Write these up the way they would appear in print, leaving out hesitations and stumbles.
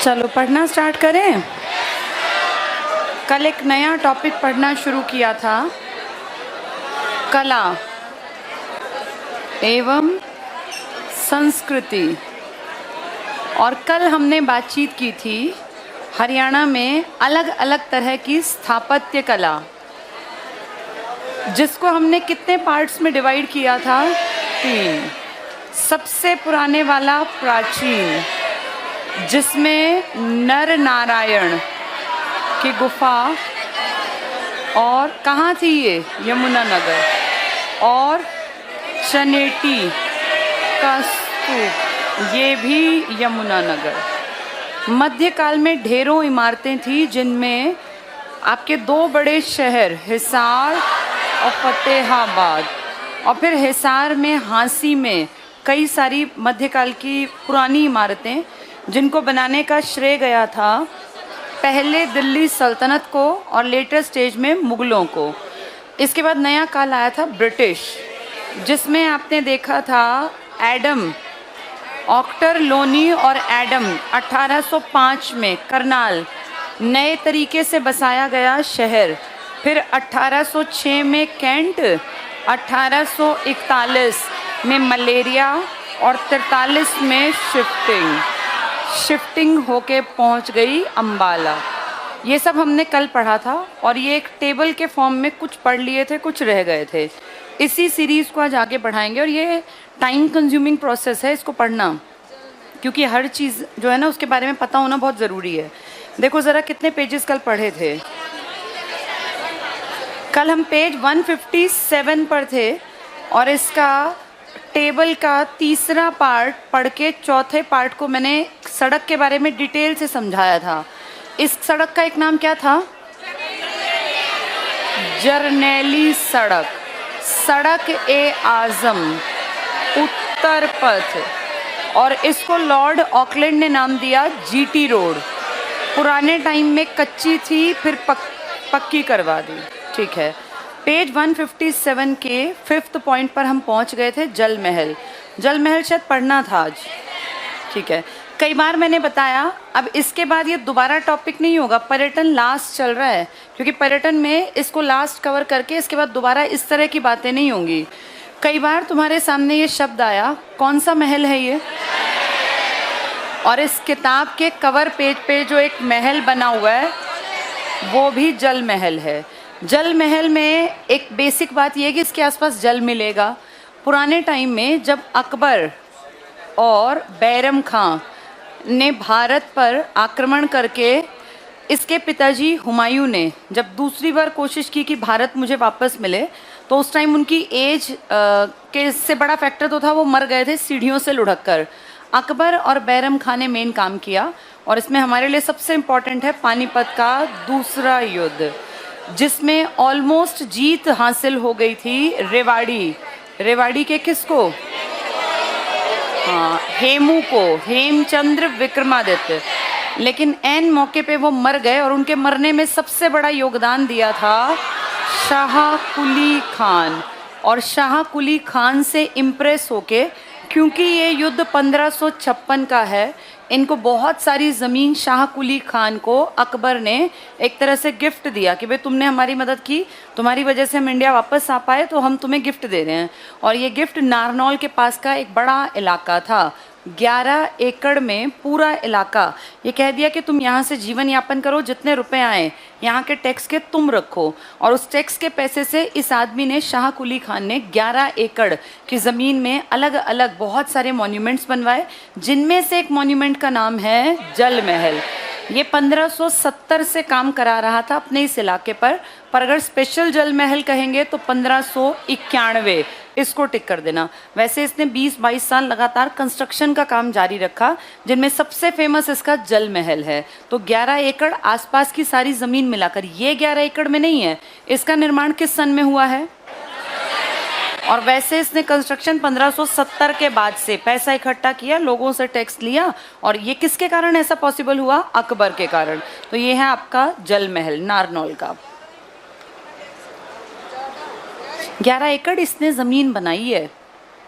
चलो पढ़ना स्टार्ट करें। कल एक नया टॉपिक पढ़ना शुरू किया था, कला एवं संस्कृति। और कल हमने बातचीत की थी हरियाणा में अलग अलग तरह की स्थापत्य कला, जिसको हमने कितने पार्ट्स में डिवाइड किया था? 3। सबसे पुराने वाला प्राचीन, जिसमें नर नारायण की गुफा, और कहाँ थी ये? यमुनानगर। और चनेटी का स्तूप, ये भी यमुनानगर। मध्यकाल में ढेरों इमारतें थी, जिनमें आपके 2 बड़े शहर हिसार और फतेहाबाद, और फिर हिसार में हांसी में कई सारी मध्यकाल की पुरानी इमारतें, जिनको बनाने का श्रेय गया था पहले दिल्ली सल्तनत को और लेटर स्टेज में मुगलों को। इसके बाद नया काल आया था ब्रिटिश, जिसमें आपने देखा था एडम, ऑक्टर लोनी और एडम 1805 में करनाल, नए तरीके से बसाया गया शहर। फिर 1806 में कैंट, 1841 में मलेरिया और 43 में शिफ्टिंग होके पहुंच गई अम्बाला। ये सब हमने कल पढ़ा था, और ये एक टेबल के फॉर्म में कुछ पढ़ लिए थे, कुछ रह गए थे। इसी सीरीज़ को आज आगे बढ़ाएंगे, और ये टाइम कंज्यूमिंग प्रोसेस है इसको पढ़ना, क्योंकि हर चीज़ जो है ना उसके बारे में पता होना बहुत ज़रूरी है। देखो ज़रा कितने पेजेस कल पढ़े थे। कल हम पेज 157 पर थे, और इसका टेबल का तीसरा पार्ट पढ़ के चौथे पार्ट को मैंने सड़क के बारे में डिटेल से समझाया था। इस सड़क का एक नाम क्या था? जरनैली सड़क, सड़क ए आजम, उत्तर पथ। और इसको लॉर्ड ऑकलैंड ने नाम दिया जीटी रोड। पुराने टाइम में कच्ची थी, फिर पक्की करवा दी। ठीक है, पेज 157 के 5th पॉइंट पर हम पहुंच गए थे। जल महल। जल महल शायद पढ़ना था आज। ठीक है, कई बार मैंने बताया, अब इसके बाद ये दोबारा टॉपिक नहीं होगा। पर्यटन लास्ट चल रहा है, क्योंकि पर्यटन में इसको लास्ट कवर करके इसके बाद दोबारा इस तरह की बातें नहीं होंगी। कई बार तुम्हारे सामने ये शब्द आया, कौन सा महल है ये? और इस किताब के कवर पेज पे जो एक महल बना हुआ है, वो भी जल महल है। जल महल में एक बेसिक बात यह है कि इसके आसपास जल मिलेगा। पुराने टाइम में जब अकबर और बैरम खां ने भारत पर आक्रमण करके, इसके पिताजी हुमायूं ने जब दूसरी बार कोशिश की कि भारत मुझे वापस मिले, तो उस टाइम उनकी एज के इससे बड़ा फैक्टर तो था, वो मर गए थे सीढ़ियों से लुढ़क कर। अकबर और बैरम खां ने मेन काम किया, और इसमें हमारे लिए सबसे इम्पोर्टेंट है पानीपत का दूसरा युद्ध, जिसमें ऑलमोस्ट जीत हासिल हो गई थी रेवाड़ी के किसको? हाँ, हेमू को, हेमचंद्र विक्रमादित्य। लेकिन ऐन मौके पे वो मर गए, और उनके मरने में सबसे बड़ा योगदान दिया था शाह कुली खान। और शाह कुली खान से इम्प्रेस होके, क्योंकि ये युद्ध 1556 का है, इनको बहुत सारी ज़मीन शाह कुली खान को अकबर ने एक तरह से गिफ्ट दिया कि भाई तुमने हमारी मदद की, तुम्हारी वजह से हम इंडिया वापस आ पाए, तो हम तुम्हें गिफ्ट दे रहे हैं। और ये गिफ्ट नारनौल के पास का एक बड़ा इलाका था, 11 एकड़ में पूरा इलाका। ये कह दिया कि तुम यहाँ से जीवन यापन करो, जितने रुपए आए यहाँ के टैक्स के तुम रखो। और उस टैक्स के पैसे से इस आदमी ने, शाह कुली खान ने 11 एकड़ की ज़मीन में अलग अलग बहुत सारे मॉन्यूमेंट्स बनवाए, जिनमें से एक मॉन्यूमेंट का नाम है जल महल। ये 1570 से काम करा रहा था अपने इस इलाके पर अगर स्पेशल जल महल कहेंगे तो 1591, इसको टिक कर देना। वैसे इसने 20-22 साल लगातार कंस्ट्रक्शन का काम जारी रखा, जिनमें सबसे फेमस इसका जल महल है। तो 11 एकड़ आसपास की सारी ज़मीन मिलाकर, ये 11 एकड़ में नहीं है। इसका निर्माण किस सन में हुआ है? और वैसे इसने कंस्ट्रक्शन 1570 के बाद से पैसा इकट्ठा किया, लोगों से टैक्स लिया, और ये किसके कारण ऐसा पॉसिबल हुआ? अकबर के कारण। तो ये है आपका जल महल नारनौल का। 11 एकड़ इसने ज़मीन बनाई है,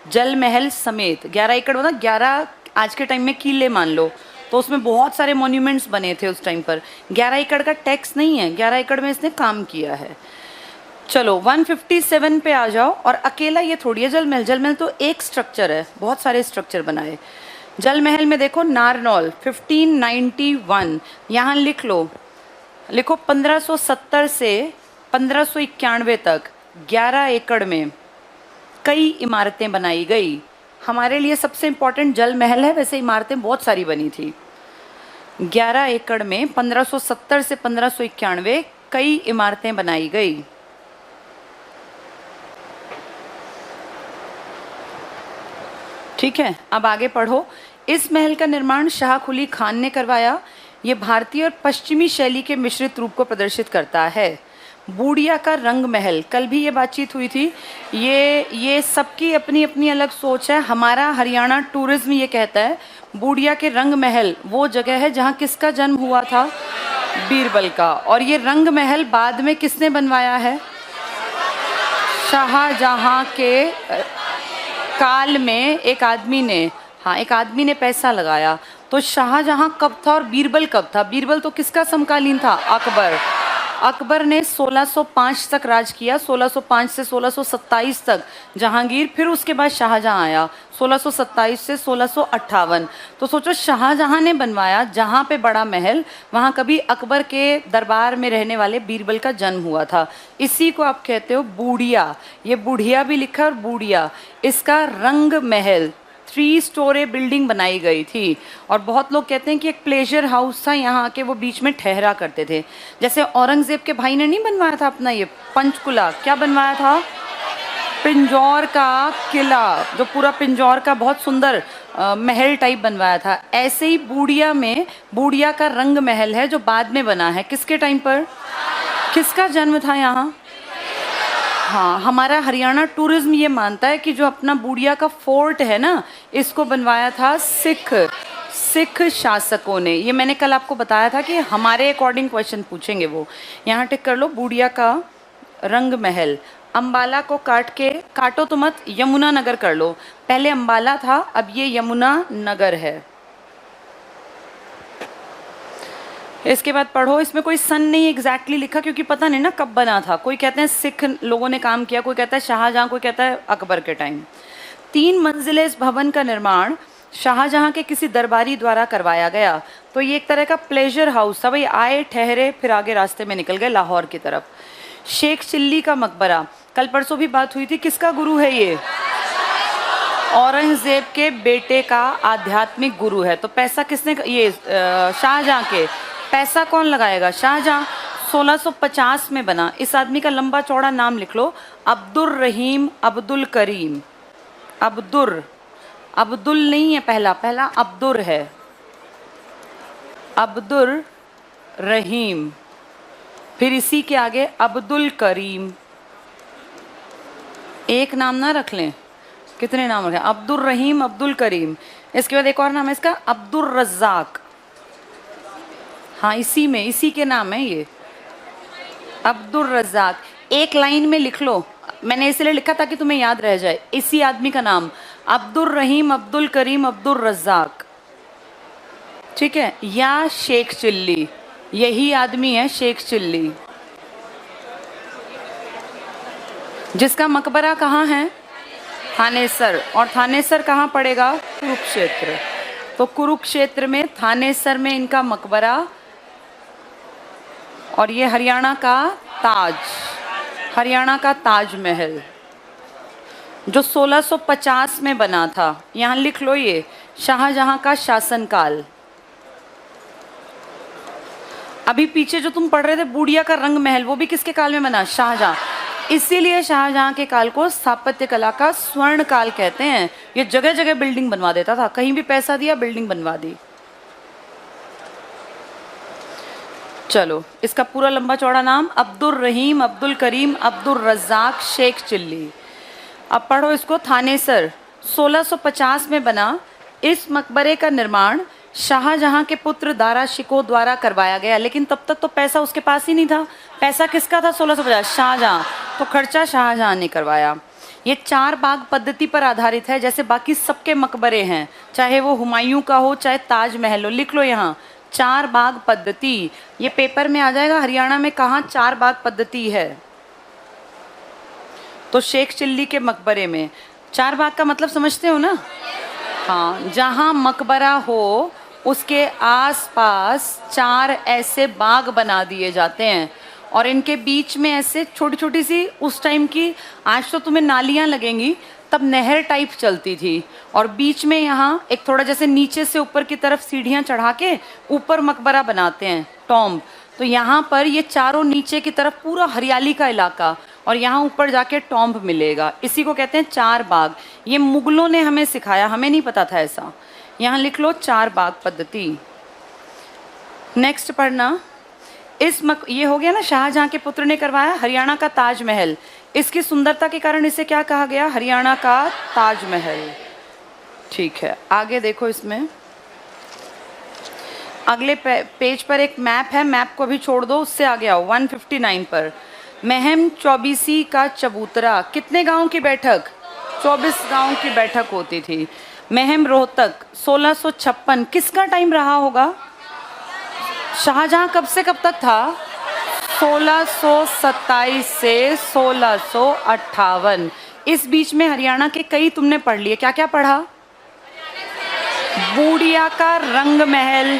जल महल समेत। 11 एकड़ मतलब 11 आज के टाइम में किले मान लो, तो उसमें बहुत सारे मॉन्यूमेंट्स बने थे उस टाइम पर। 11 एकड़ का टैक्स नहीं है, 11 एकड़ में इसने काम किया है। चलो 157 पे आ जाओ। और अकेला ये थोड़ी है जल महल, जल महल तो एक स्ट्रक्चर है, बहुत सारे स्ट्रक्चर बनाए। जल महल में देखो नारनौल 1591, यहाँ लिख लो, लिखो 1570 से 1591 तक 11 एकड़ में कई इमारतें बनाई गई। हमारे लिए सबसे इम्पोर्टेंट जल महल है, वैसे इमारतें बहुत सारी बनी थी। 11 एकड़ में 1570 से 1591 कई इमारतें बनाई गई। ठीक है, अब आगे पढ़ो। इस महल का निर्माण शाह कुली खान ने करवाया। ये भारतीय और पश्चिमी शैली के मिश्रित रूप को प्रदर्शित करता है। बूढ़िया का रंग महल, कल भी ये बातचीत हुई थी। ये सबकी अपनी अपनी अलग सोच है। हमारा हरियाणा टूरिज्म ये कहता है बूढ़िया के रंग महल वो जगह है जहाँ किसका जन्म हुआ था, बीरबल का। और ये रंग महल बाद में किसने बनवाया है, शाहजहां के काल में एक आदमी ने, हाँ एक आदमी ने पैसा लगाया। तो शाहजहां कब था और बीरबल कब था? बीरबल तो किसका समकालीन था, अकबर। अकबर ने 1605 तक राज किया, 1605 से 1627 तक जहांगीर, फिर उसके बाद शाहजहां आया 1627 से 1658। तो सोचो शाहजहां ने बनवाया जहां पे बड़ा महल, वहां कभी अकबर के दरबार में रहने वाले बीरबल का जन्म हुआ था। इसी को आप कहते हो बूढ़िया। ये बूढ़िया भी लिखा और बूढ़िया। इसका रंग महल 3 स्टोरी बिल्डिंग बनाई गई थी। और बहुत लोग कहते हैं कि एक प्लेजर हाउस था, यहाँ आके वो बीच में ठहरा करते थे। जैसे औरंगजेब के भाई ने नहीं बनवाया था अपना ये पंचकुला, क्या बनवाया था, पिंजौर का किला, जो पूरा पिंजौर का बहुत सुंदर महल टाइप बनवाया था। ऐसे ही बूढ़िया में बूढ़िया का रंग महल है जो बाद में बना है। किसके टाइम पर, किसका जन्म था यहाँ? हाँ, हमारा हरियाणा टूरिज्म ये मानता है कि जो अपना बूढ़िया का फोर्ट है ना, इसको बनवाया था सिख शासकों ने। ये मैंने कल आपको बताया था कि हमारे अकॉर्डिंग क्वेश्चन पूछेंगे वो। यहाँ टिक कर लो, बूढ़िया का रंग महल। अम्बाला को काटो तो मत, यमुना नगर कर लो। पहले अम्बाला था, अब ये यमुना नगर है। इसके बाद पढ़ो, इसमें कोई सन नहीं एग्जैक्टली लिखा क्योंकि पता नहीं ना कब बना था। कोई कहते हैं सिख लोगों ने काम किया, कोई कहता है शाहजहां, कोई कहता है अकबर के टाइम। 3 मंजिले इस भवन का निर्माण शाहजहां के किसी दरबारी द्वारा करवाया गया। तो ये एक तरह का प्लेजर हाउस था, भाई आए ठहरे फिर आगे रास्ते में निकल गए लाहौर की तरफ। शेख चिल्ली का मकबरा, कल परसों भी बात हुई थी, किसका गुरु है ये? औरंगजेब के बेटे का आध्यात्मिक गुरु है। तो पैसा किसने, ये शाहजहां के, पैसा कौन लगाएगा, शाहजहां। 1650 में बना। इस आदमी का लंबा चौड़ा नाम लिख लो, अब्दुर रहीम अब्दुल करीम। अब्दुल नहीं है, पहला अब्दुर है, अब्दुर रहीम, फिर इसी के आगे अब्दुल करीम। एक नाम ना रख लें, कितने नाम रखें, अब्दुल रहीम अब्दुल करीम। इसके बाद एक और नाम है इसका, अब्दुल रज्जाक। हाँ, इसी के नाम है ये, अब्दुल रज्जाक। एक लाइन में लिख लो, मैंने इसलिए लिखा था कि तुम्हें याद रह जाए। इसी आदमी का नाम अब्दुल रहीम अब्दुल करीम अब्दुल रज्जाक, ठीक है। या शेख चिल्ली, यही आदमी है शेख चिल्ली, जिसका मकबरा कहाँ है, थानेसर। और थानेसर कहाँ पड़ेगा, कुरुक्षेत्र। तो कुरुक्षेत्र में थानेसर में इनका मकबरा। और ये हरियाणा का ताजमहल जो 1650 में बना था। यहाँ लिख लो, ये शाहजहां का शासनकाल। अभी पीछे जो तुम पढ़ रहे थे बूढ़िया का रंग महल, वो भी किसके काल में बना, शाहजहां। इसीलिए शाहजहां के काल को स्थापत्य कला का स्वर्ण काल कहते हैं। ये जगह जगह बिल्डिंग बनवा देता था, कहीं भी पैसा दिया बिल्डिंग बनवा दी। चलो, इसका पूरा लंबा चौड़ा नाम अब्दुल रहीम अब्दुल करीम अब्दुल रज्जाक शेख चिल्ली। अब पढ़ो इसको, थानेसर 1650 में बना। इस मकबरे का निर्माण शाहजहां के पुत्र दारा शिकोह द्वारा करवाया गया। लेकिन तब तक तो पैसा उसके पास ही नहीं था। पैसा किसका था 1650, शाहजहां। तो खर्चा शाहजहां ने करवाया। ये 4 बाग पद्धति पर आधारित है, जैसे बाकी सबके मकबरे हैं, चाहे वो हुमायूं का हो चाहे ताजमहल हो। लिख लो यहाँ 4 बाग पद्धति। ये पेपर में आ जाएगा हरियाणा में कहाँ 4 बाग पद्धति है, तो शेख चिल्ली के मकबरे में। 4 बाग का मतलब समझते हो ना? हाँ, जहाँ मकबरा हो उसके आसपास 4 ऐसे बाग बना दिए जाते हैं और इनके बीच में ऐसे छोटी छोटी सी, उस टाइम की, आज तो तुम्हें नालियाँ लगेंगी, तब नहर टाइप चलती थी, और बीच में यहाँ एक थोड़ा जैसे नीचे से ऊपर की तरफ सीढ़ियाँ चढ़ा के ऊपर मकबरा बनाते हैं, टॉम्ब। तो यहाँ पर ये चारों नीचे की तरफ पूरा हरियाली का इलाका, और यहाँ ऊपर जाके टॉम्ब मिलेगा। इसी को कहते हैं 4 बाग। ये मुगलों ने हमें सिखाया, हमें नहीं पता था ऐसा। यहाँ लिख लो 4 बाग पद्धति। नेक्स्ट पढ़ना, ये हो गया ना, शाहजहां के पुत्र ने करवाया हरियाणा का ताजमहल। इसकी सुंदरता के कारण इसे क्या कहा गया? हरियाणा का ताजमहल। ठीक है, आगे देखो। इसमें अगले पेज पर एक मैप है, मैप को भी छोड़ दो, उससे आगे आओ 159 पर। महम चौबीसी का चबूतरा, कितने गांव की बैठक? 24 गांव की बैठक होती थी। महम रोहतक 1656, किसका टाइम रहा होगा? शाहजहां कब से कब तक था? 1627 से 1658। इस बीच में हरियाणा के कई तुमने पढ़ लिए। क्या क्या पढ़ा? बूढ़िया का रंग महल,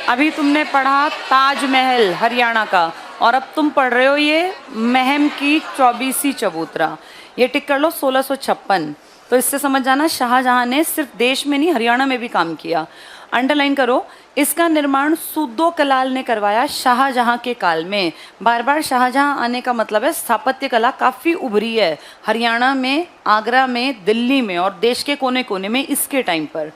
अभी तुमने पढ़ा ताजमहल हरियाणा का, और अब तुम पढ़ रहे हो ये महम की चौबीसी चबूतरा। ये टिक कर लो 1656। तो इससे समझ जाना शाहजहां ने सिर्फ देश में नहीं, हरियाणा में भी काम किया। अंडरलाइन करो, इसका निर्माण सुद्दो कलाल ने करवाया शाहजहां के काल में। बार बार शाहजहां आने का मतलब है स्थापत्य कला काफ़ी उभरी है हरियाणा में, आगरा में, दिल्ली में और देश के कोने कोने में इसके टाइम पर।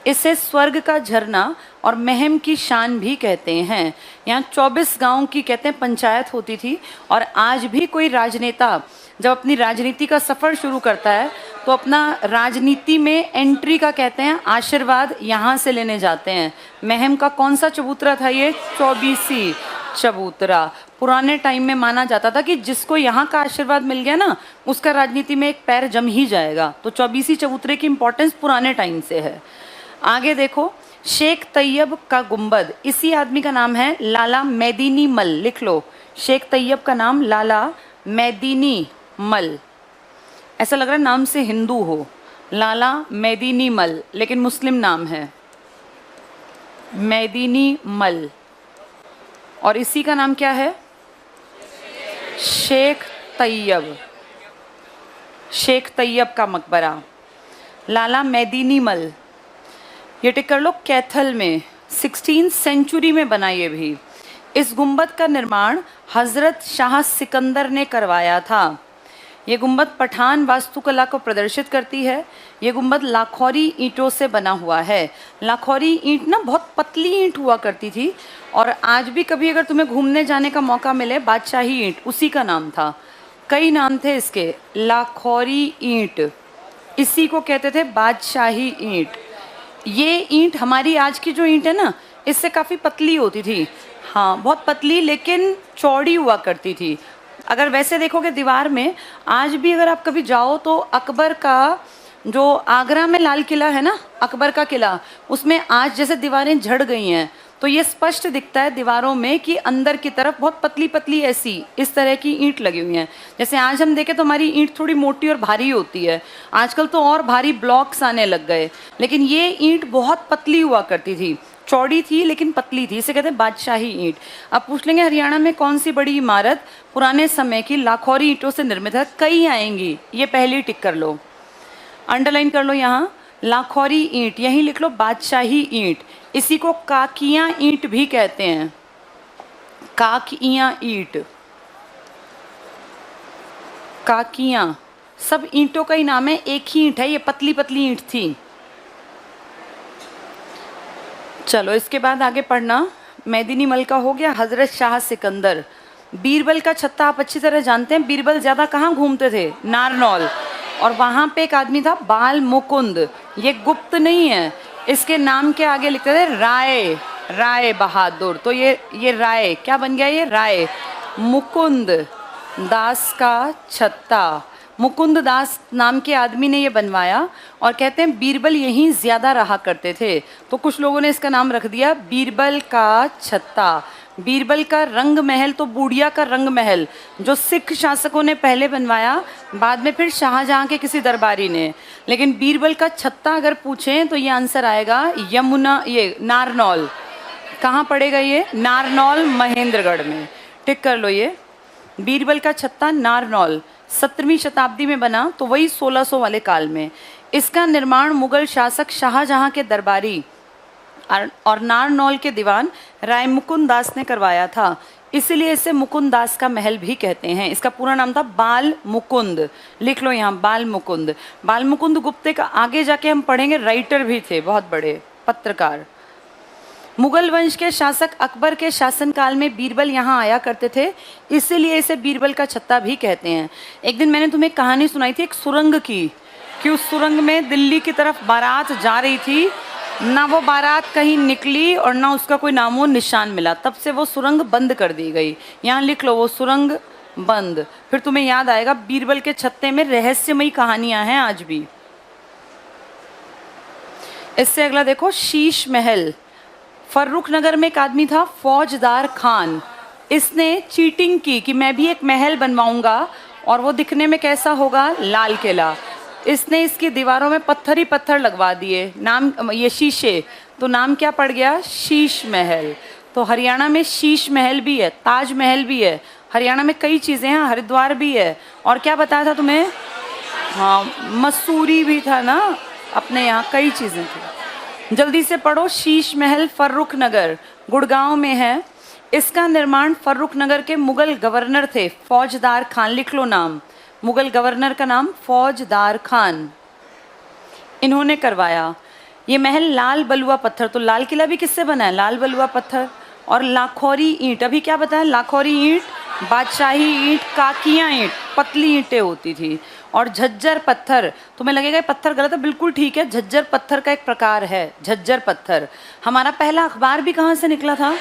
इसे स्वर्ग का झरना और महम की शान भी कहते हैं। यहाँ 24 गांव की कहते हैं पंचायत होती थी, और आज भी कोई राजनेता जब अपनी राजनीति का सफ़र शुरू करता है तो अपना राजनीति में एंट्री का कहते हैं आशीर्वाद यहाँ से लेने जाते हैं। महम का कौन सा चबूतरा था ये? चौबीसी चबूतरा। पुराने टाइम में माना जाता था कि जिसको यहाँ का आशीर्वाद मिल गया ना, उसका राजनीति में एक पैर जम ही जाएगा। तो चौबीसी चबूतरे की इंपॉर्टेंस पुराने टाइम से है। आगे देखो, शेख तैयब का गुंबद, इसी आदमी का नाम है लाला मैदीनी मल। लिख लो, शेख तैयब का नाम लाला मैदीनी मल। ऐसा लग रहा है नाम से हिंदू हो, लाला मैदीनी मल, लेकिन मुस्लिम नाम है मैदीनी मल। और इसी का नाम क्या है? शेख तैयब। शेख तैयब का मकबरा लाला मैदीनी मल। ये टिक कर लो, कैथल में 16th सेंचुरी में बना। ये भी, इस गुंबद का निर्माण हजरत शाह सिकंदर ने करवाया था। ये गुंबद पठान वास्तुकला को प्रदर्शित करती है। ये गुंबद लाखौरी ईंटों से बना हुआ है। लाखौरी ईंट ना बहुत पतली ईंट हुआ करती थी, और आज भी कभी अगर तुम्हें घूमने जाने का मौका मिले, बादशाही ईंट उसी का नाम था। कई नाम थे इसके, लाखौरी ईंट, इसी को कहते थे बादशाही ईंट। ये ईंट हमारी आज की जो ईंट है ना, इससे काफ़ी पतली होती थी। हाँ, बहुत पतली लेकिन चौड़ी हुआ करती थी। अगर वैसे देखोगे दीवार में, आज भी अगर आप कभी जाओ तो अकबर का जो आगरा में लाल किला है ना, अकबर का किला, उसमें आज जैसे दीवारें झड़ गई हैं, तो ये स्पष्ट दिखता है दीवारों में कि अंदर की तरफ बहुत पतली पतली ऐसी इस तरह की ईंट लगी हुई हैं। जैसे आज हम देखें तो हमारी ईंट थोड़ी मोटी और भारी होती है, आजकल तो और भारी ब्लॉक्स आने लग गए, लेकिन ये ईंट बहुत पतली हुआ करती थी, चौड़ी थी लेकिन पतली थी। इसे कहते हैं बादशाही ईंट। अब पूछ लेंगे हरियाणा में कौन सी बड़ी इमारत पुराने समय की लाखौरी ईंटों से निर्मित है? कई आएंगी, ये पहली टिक कर लो, अंडरलाइन कर लो यहाँ, लाखौरी ईंट। यहीं लिख लो बादशाही ईंट। इसी को काकियां ईंट भी कहते हैं, काकियां ईंट, काकियां, सब ईंटों का ही नाम है, एक ही ईंट है, ये पतली पतली ईंट थी। चलो इसके बाद आगे पढ़ना, मैदीनी मल का हो गया। हजरत शाह सिकंदर, बीरबल का छत्ता आप अच्छी तरह जानते हैं। बीरबल ज़्यादा कहाँ घूमते थे? नारनौल। और वहाँ पे एक आदमी था बाल मुकुंद, ये गुप्त नहीं है, इसके नाम के आगे लिखते थे राय, राय बहादुर। तो ये राय क्या बन गया? ये राय। मुकुंद दास का छत्ता, मुकुंद दास नाम के आदमी ने ये बनवाया और कहते हैं बीरबल यहीं ज़्यादा रहा करते थे, तो कुछ लोगों ने इसका नाम रख दिया बीरबल का छत्ता। बीरबल का रंग महल तो बूढ़िया का रंग महल जो सिख शासकों ने पहले बनवाया, बाद में फिर शाहजहां के किसी दरबारी ने। लेकिन बीरबल का छत्ता अगर पूछें तो ये आंसर आएगा यमुना, ये नारनौल। कहाँ पड़ेगा ये? नारनौल महेंद्रगढ़ में। टिक कर लो ये। बीरबल का छत्ता नारनौल 17वीं शताब्दी में बना, तो वही 1600 वाले काल में। इसका निर्माण मुगल शासक शाहजहां के दरबारी और नारनौल के दीवान राय मुकुंद दास ने करवाया था, इसलिए इसे मुकुंद दास का महल भी कहते हैं। इसका पूरा नाम था बाल मुकुंद। लिख लो यहाँ, बाल मुकुंद। बाल मुकुंद गुप्त का आगे जाके हम पढ़ेंगे, राइटर भी थे, बहुत बड़े पत्रकार। मुगल वंश के शासक अकबर के शासनकाल में बीरबल यहाँ आया करते थे, इसीलिए इसे बीरबल का छत्ता भी कहते हैं। एक दिन मैंने तुम्हें कहानी सुनाई थी एक सुरंग की, कि उस सुरंग में दिल्ली की तरफ बारात जा रही थी, ना वो बारात कहीं निकली और ना उसका कोई नामो निशान मिला। तब से वो सुरंग बंद कर दी गई। यहाँ लिख लो, वो सुरंग बंद। फिर तुम्हें याद आएगा बीरबल के छत्ते में रहस्यमयी कहानियां हैं आज भी। इससे अगला देखो, शीश महल। फर्रुख नगर में एक आदमी था फौजदार खान। इसने चीटिंग की कि मैं भी एक महल बनवाऊंगा और वो दिखने में कैसा होगा? लाल किला। इसने इसकी दीवारों में पत्थर ही पत्थर लगवा दिए, नाम ये शीशे, तो नाम क्या पड़ गया? शीश महल। तो हरियाणा में शीश महल भी है, ताज महल भी है, हरियाणा में कई चीज़ें हैं, हरिद्वार भी है। और क्या बताया था तुम्हें? हाँ, मसूरी भी था ना, अपने यहाँ कई चीज़ें थी। जल्दी से पढ़ो, शीश महल फर्रुख नगर गुड़गांव में है। इसका निर्माण फर्रुख नगर के मुगल गवर्नर थे फौजदार खान। लिख लो नाम, मुगल गवर्नर का नाम फौजदार खान, इन्होंने करवाया। ये महल लाल बलुआ पत्थर, तो लाल किला भी किससे बना है? लाल बलुआ पत्थर। और लाखौरी ईंट, अभी क्या बताया? लाखौरी ईंट, बादशाही ईंट, काकियाँ ईंट, पतली ईंटें होती थी। और झज्जर पत्थर, तुम्हें लगेगा ये पत्थर गलत है, बिल्कुल ठीक है, झज्जर पत्थर का एक प्रकार है झज्जर पत्थर। हमारा पहला अखबार भी कहाँ से निकला था?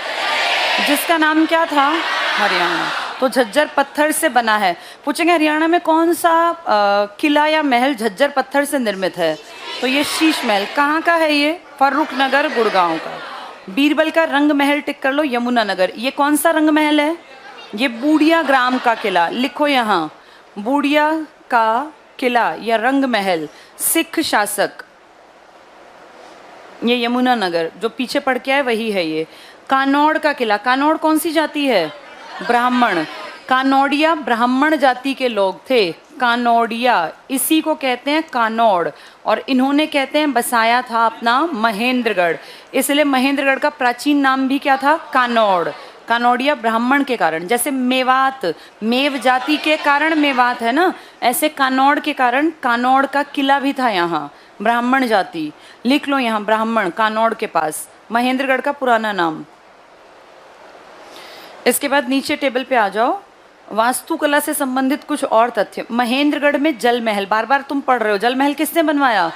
जिसका नाम क्या था? हरियाणा। तो झज्जर पत्थर से बना है। पूछेंगे हरियाणा में कौन सा किला या महल झज्जर पत्थर से निर्मित है? तो ये शीश महल। कहाँ का है ये? फर्रुख नगर गुड़गांव का। बीरबल का रंग महल टिक कर लो, यमुना नगर। ये कौन सा रंग महल है? ये बूढ़िया ग्राम का किला। लिखो यहाँ, बूढ़िया का किला या रंग महल, सिख शासक। ये यमुना नगर जो पीछे पड़ के है वही है ये। कानौड़ का किला। कानौड़ कौन सी जाति है? ब्राह्मण। कानौड़िया ब्राह्मण जाति के लोग थे, कानौड़िया, इसी को कहते हैं कानौड़। और इन्होंने कहते हैं बसाया था अपना महेंद्रगढ़, इसलिए महेंद्रगढ़ का प्राचीन नाम भी क्या था? कानौड़। कानौड़िया ब्राह्मण के कारण, जैसे मेवात मेव जाति के कारण मेवात है ना, ऐसे कानौड़ के कारण कानौड़ का किला भी था यहाँ, ब्राह्मण जाति। लिख लो यहाँ, ब्राह्मण, कानौड़ के पास, महेंद्रगढ़ का पुराना नाम। इसके बाद नीचे टेबल पे आ जाओ, वास्तुकला से संबंधित कुछ और तथ्य। महेंद्रगढ़ में जल महल, बार बार तुम पढ़ रहे हो, जल महल किसने बनवाया?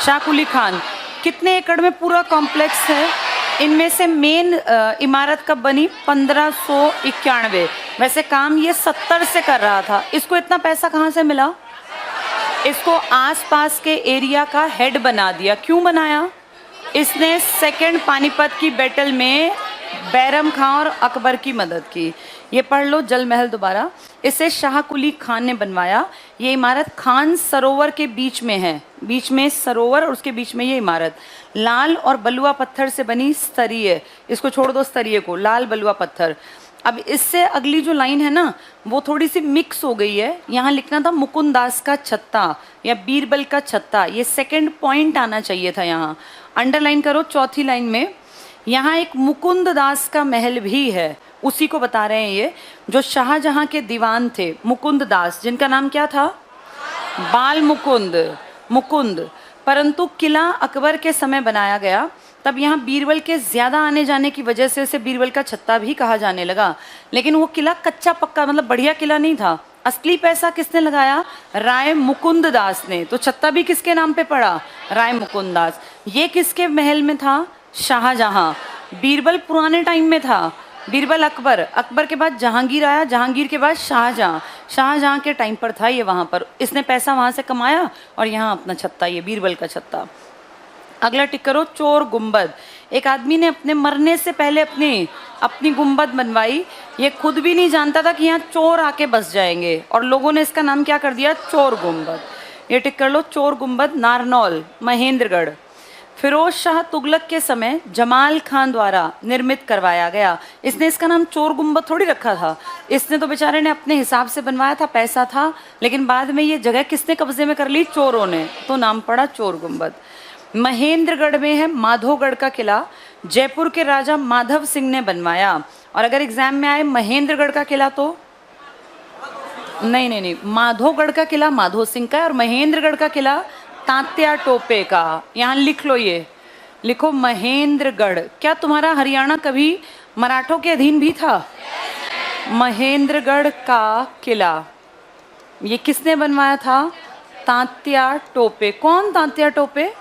शाह कुली खान। कितने एकड़ में पूरा कॉम्प्लेक्स है? इनमें से मेन इमारत कब बनी? 1591। वैसे काम ये 70 से कर रहा था। इसको इतना पैसा कहाँ से मिला? इसको आसपास के एरिया का हेड बना दिया। क्यों बनाया? इसने सेकंड पानीपत की बैटल में बैरम खां और अकबर की मदद की। ये पढ़ लो जल महल दोबारा। इसे शाह कुली खान ने बनवाया। ये इमारत खान सरोवर के बीच में है, बीच में सरोवर और उसके बीच में ये इमारत लाल और बलुआ पत्थर से बनी, स्तरीय। इसको छोड़ दो स्तरीय को, लाल बलुआ पत्थर। अब इससे अगली जो लाइन है ना वो थोड़ी सी मिक्स हो गई है। यहाँ लिखना था मुकुंद दास का छत्ता या बीरबल का छत्ता, ये सेकंड पॉइंट आना चाहिए था। यहाँ अंडरलाइन करो चौथी लाइन में। यहाँ एक मुकुंद दास का महल भी है, उसी को बता रहे हैं ये, जो शाहजहां के दीवान थे मुकुंद दास, जिनका नाम क्या था? बाल मुकुंद, मुकुंद। परंतु किला अकबर के समय बनाया गया, तब यहाँ बीरबल के ज़्यादा आने जाने की वजह से उसे बीरबल का छत्ता भी कहा जाने लगा। लेकिन वो किला कच्चा पक्का, मतलब बढ़िया किला नहीं था। असली पैसा किसने लगाया? राय मुकुंद दास ने। तो छत्ता भी किसके नाम पे पड़ा? राय मुकुंद दास। ये किसके महल में था? शाहजहां। बीरबल पुराने टाइम में था, बीरबल अकबर, अकबर के बाद जहांगीर आया, जहांगीर के बाद शाहजहां, शाहजहां के टाइम पर था ये वहाँ पर, इसने पैसा वहाँ से कमाया और यहाँ अपना छत्ता, ये बीरबल का छत्ता। अगला टिक करो, चोर गुंबद। एक आदमी ने अपने मरने से पहले अपनी गुंबद बनवाई, ये खुद भी नहीं जानता था कि यहाँ चोर आके बस जाएंगे और लोगों ने इसका नाम क्या कर दिया, चोर गुंबद। ये टिक कर लो, चोर गुंबद, नारनौल, महेंद्रगढ़। फिरोज शाह तुगलक के समय जमाल खान द्वारा निर्मित करवाया गया। इसने इसका नाम चोर गुंबद थोड़ी रखा था, इसने तो बेचारे ने अपने हिसाब से बनवाया था, पैसा था, लेकिन बाद में ये जगह किसने कब्जे में कर ली, चोरों ने, तो नाम पड़ा चोर गुंबद। महेंद्रगढ़ में है माधोगढ़ का किला, जयपुर के राजा माधव सिंह ने बनवाया। और अगर एग्जाम में आए महेंद्रगढ़ का किला तो नहीं, माधोगढ़ का किला माधो सिंह का है और महेंद्रगढ़ का किला तात्या टोपे का। यहाँ लिख लो, ये लिखो महेंद्रगढ़। क्या तुम्हारा हरियाणा कभी मराठों के अधीन भी था? महेंद्रगढ़ का किला ये किसने बनवाया था? तात्या टोपे। कौन तात्या टोपे?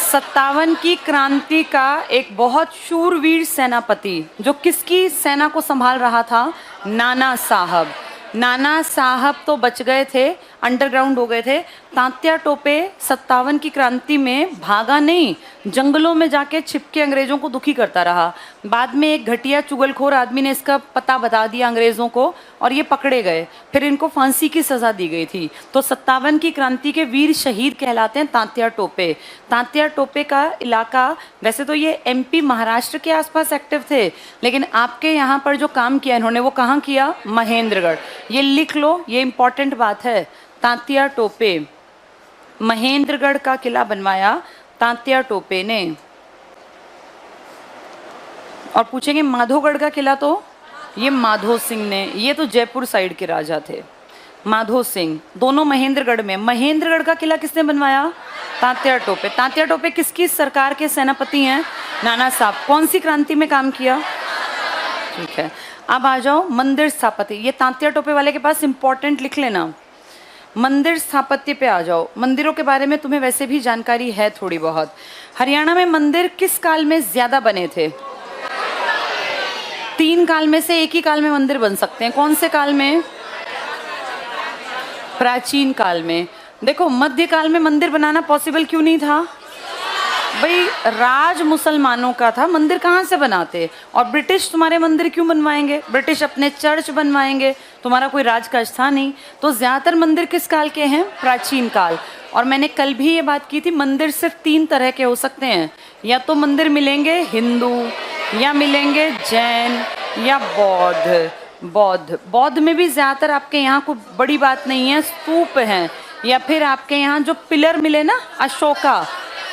57 की क्रांति का एक बहुत शूरवीर सेनापति, जो किसकी सेना को संभाल रहा था? नाना साहब। नाना साहब तो बच गए थे, अंडरग्राउंड हो गए थे। तात्या टोपे 57 की क्रांति में भागा नहीं, जंगलों में जाके छिपके अंग्रेजों को दुखी करता रहा। बाद में एक घटिया चुगलखोर आदमी ने इसका पता बता दिया अंग्रेजों को और ये पकड़े गए, फिर इनको फांसी की सज़ा दी गई थी। तो 57 की क्रांति के वीर शहीद कहलाते हैं तात्या टोपे। तात्या टोपे का इलाका, वैसे तो ये MP महाराष्ट्र के आसपास एक्टिव थे, लेकिन आपके यहाँ पर जो काम किया इन्होंने वो कहाँ किया? महेंद्रगढ़। ये लिख लो, ये इंपॉर्टेंट बात है। तात्या टोपे, महेंद्रगढ़ का किला बनवाया तात्या टोपे ने। और पूछेंगे माधोगढ़ का किला, तो ये माधो सिंह ने, ये तो जयपुर साइड के राजा थे, माधो सिंह। दोनों महेंद्रगढ़ में। महेंद्रगढ़ का किला किसने बनवाया? तात्या टोपे। तात्या टोपे किसकी सरकार के सेनापति हैं? नाना साहब। कौन सी क्रांति में काम किया? ठीक है, अब आ जाओ मंदिर स्थापत्य। ये तात्या टोपे वाले के पास इंपॉर्टेंट लिख लेना। मंदिर स्थापत्य पे आ जाओ। मंदिरों के बारे में तुम्हें वैसे भी जानकारी है थोड़ी बहुत। हरियाणा में मंदिर किस काल में ज्यादा बने थे? 3 काल में से एक ही काल में मंदिर बन सकते हैं। कौन से काल में? प्राचीन काल में। देखो, मध्यकाल में मंदिर बनाना पॉसिबल क्यों नहीं था? भाई राज मुसलमानों का था, मंदिर कहाँ से बनाते? और ब्रिटिश तुम्हारे मंदिर क्यों बनवाएंगे? ब्रिटिश अपने चर्च बनवाएंगे, तुम्हारा कोई राज काज था नहीं। तो ज्यादातर मंदिर किस काल के हैं? प्राचीन काल। और मैंने कल भी ये बात की थी, मंदिर सिर्फ 3 तरह के हो सकते हैं, या तो मंदिर मिलेंगे हिंदू, या मिलेंगे जैन, या बौद्ध में भी ज्यादातर आपके यहाँ कोई बड़ी बात नहीं है, स्तूप हैं, या फिर आपके यहाँ जो पिलर मिले ना, अशोका,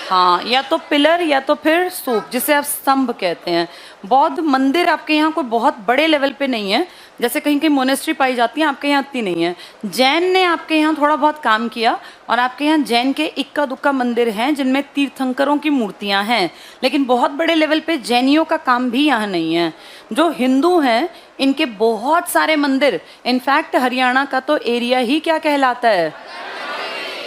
हाँ, या तो पिलर या तो फिर स्तूप, जिसे आप स्तंभ कहते हैं। बौद्ध मंदिर आपके यहाँ कोई बहुत बड़े लेवल पे नहीं है, जैसे कहीं कहीं मोनेस्ट्री पाई जाती है, आपके यहाँ इतनी नहीं है। जैन ने आपके यहाँ थोड़ा बहुत काम किया, और आपके यहाँ जैन के इक्का दुक्का मंदिर हैं जिनमें तीर्थंकरों की मूर्तियाँ हैं, लेकिन बहुत बड़े लेवल पे जैनियों का काम भी यहाँ नहीं है। जो हिंदू हैं इनके बहुत सारे मंदिर, इनफैक्ट हरियाणा का तो एरिया ही क्या कहलाता है?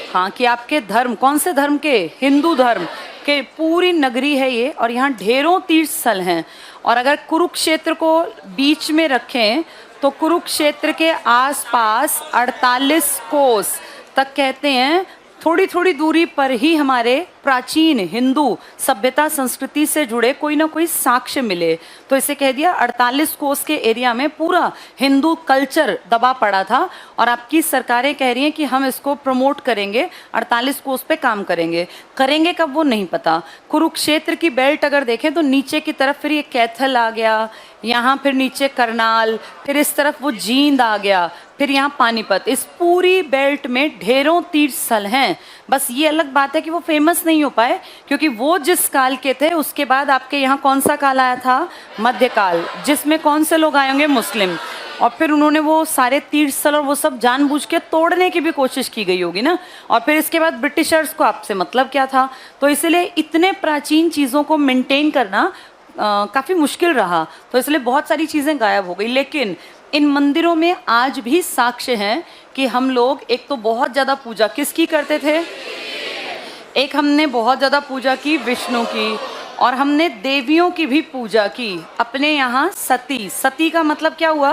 हाँ, कि आपके धर्म, कौन से धर्म के? हिंदू धर्म के पूरी नगरी है ये, और यहाँ ढेरों तीर्थ स्थल हैं। और अगर कुरुक्षेत्र को बीच में रखें तो कुरुक्षेत्र के आसपास 48 कोस तक कहते हैं, थोड़ी थोड़ी दूरी पर ही हमारे प्राचीन हिंदू सभ्यता संस्कृति से जुड़े कोई ना कोई साक्ष्य मिले। तो इसे कह दिया 48 कोस के एरिया में पूरा हिंदू कल्चर दबा पड़ा था, और आपकी सरकारें कह रही हैं कि हम इसको प्रमोट करेंगे, 48 कोस पे काम करेंगे। करेंगे कब वो नहीं पता। कुरुक्षेत्र की बेल्ट अगर देखें तो नीचे की तरफ फिर ये कैथल आ गया, यहाँ फिर नीचे करनाल, फिर इस तरफ वो जींद आ गया, फिर यहाँ पानीपत। इस पूरी बेल्ट में ढेरों तीर्थ स्थल हैं। बस ये अलग बात है कि वो फेमस नहीं हो पाए, क्योंकि वो जिस काल के थे उसके बाद आपके यहाँ कौन सा काल आया था? मध्यकाल, जिसमें कौन से लोग आए होंगे? मुस्लिम। और फिर उन्होंने वो सारे तीर्थ स्थल और वो सब जानबूझ के तोड़ने की भी कोशिश की गई होगी ना। और फिर इसके बाद ब्रिटिशर्स को आपसे मतलब क्या था? तो इसलिए इतने प्राचीन चीज़ों को मेंटेन करना काफ़ी मुश्किल रहा, तो इसलिए बहुत सारी चीज़ें गायब हो गई। लेकिन इन मंदिरों में आज भी साक्ष्य हैं कि हम लोग एक तो बहुत ज़्यादा पूजा किसकी करते थे? एक हमने बहुत ज़्यादा पूजा की विष्णु की, और हमने देवियों की भी पूजा की। अपने यहाँ सती, सती का मतलब क्या हुआ?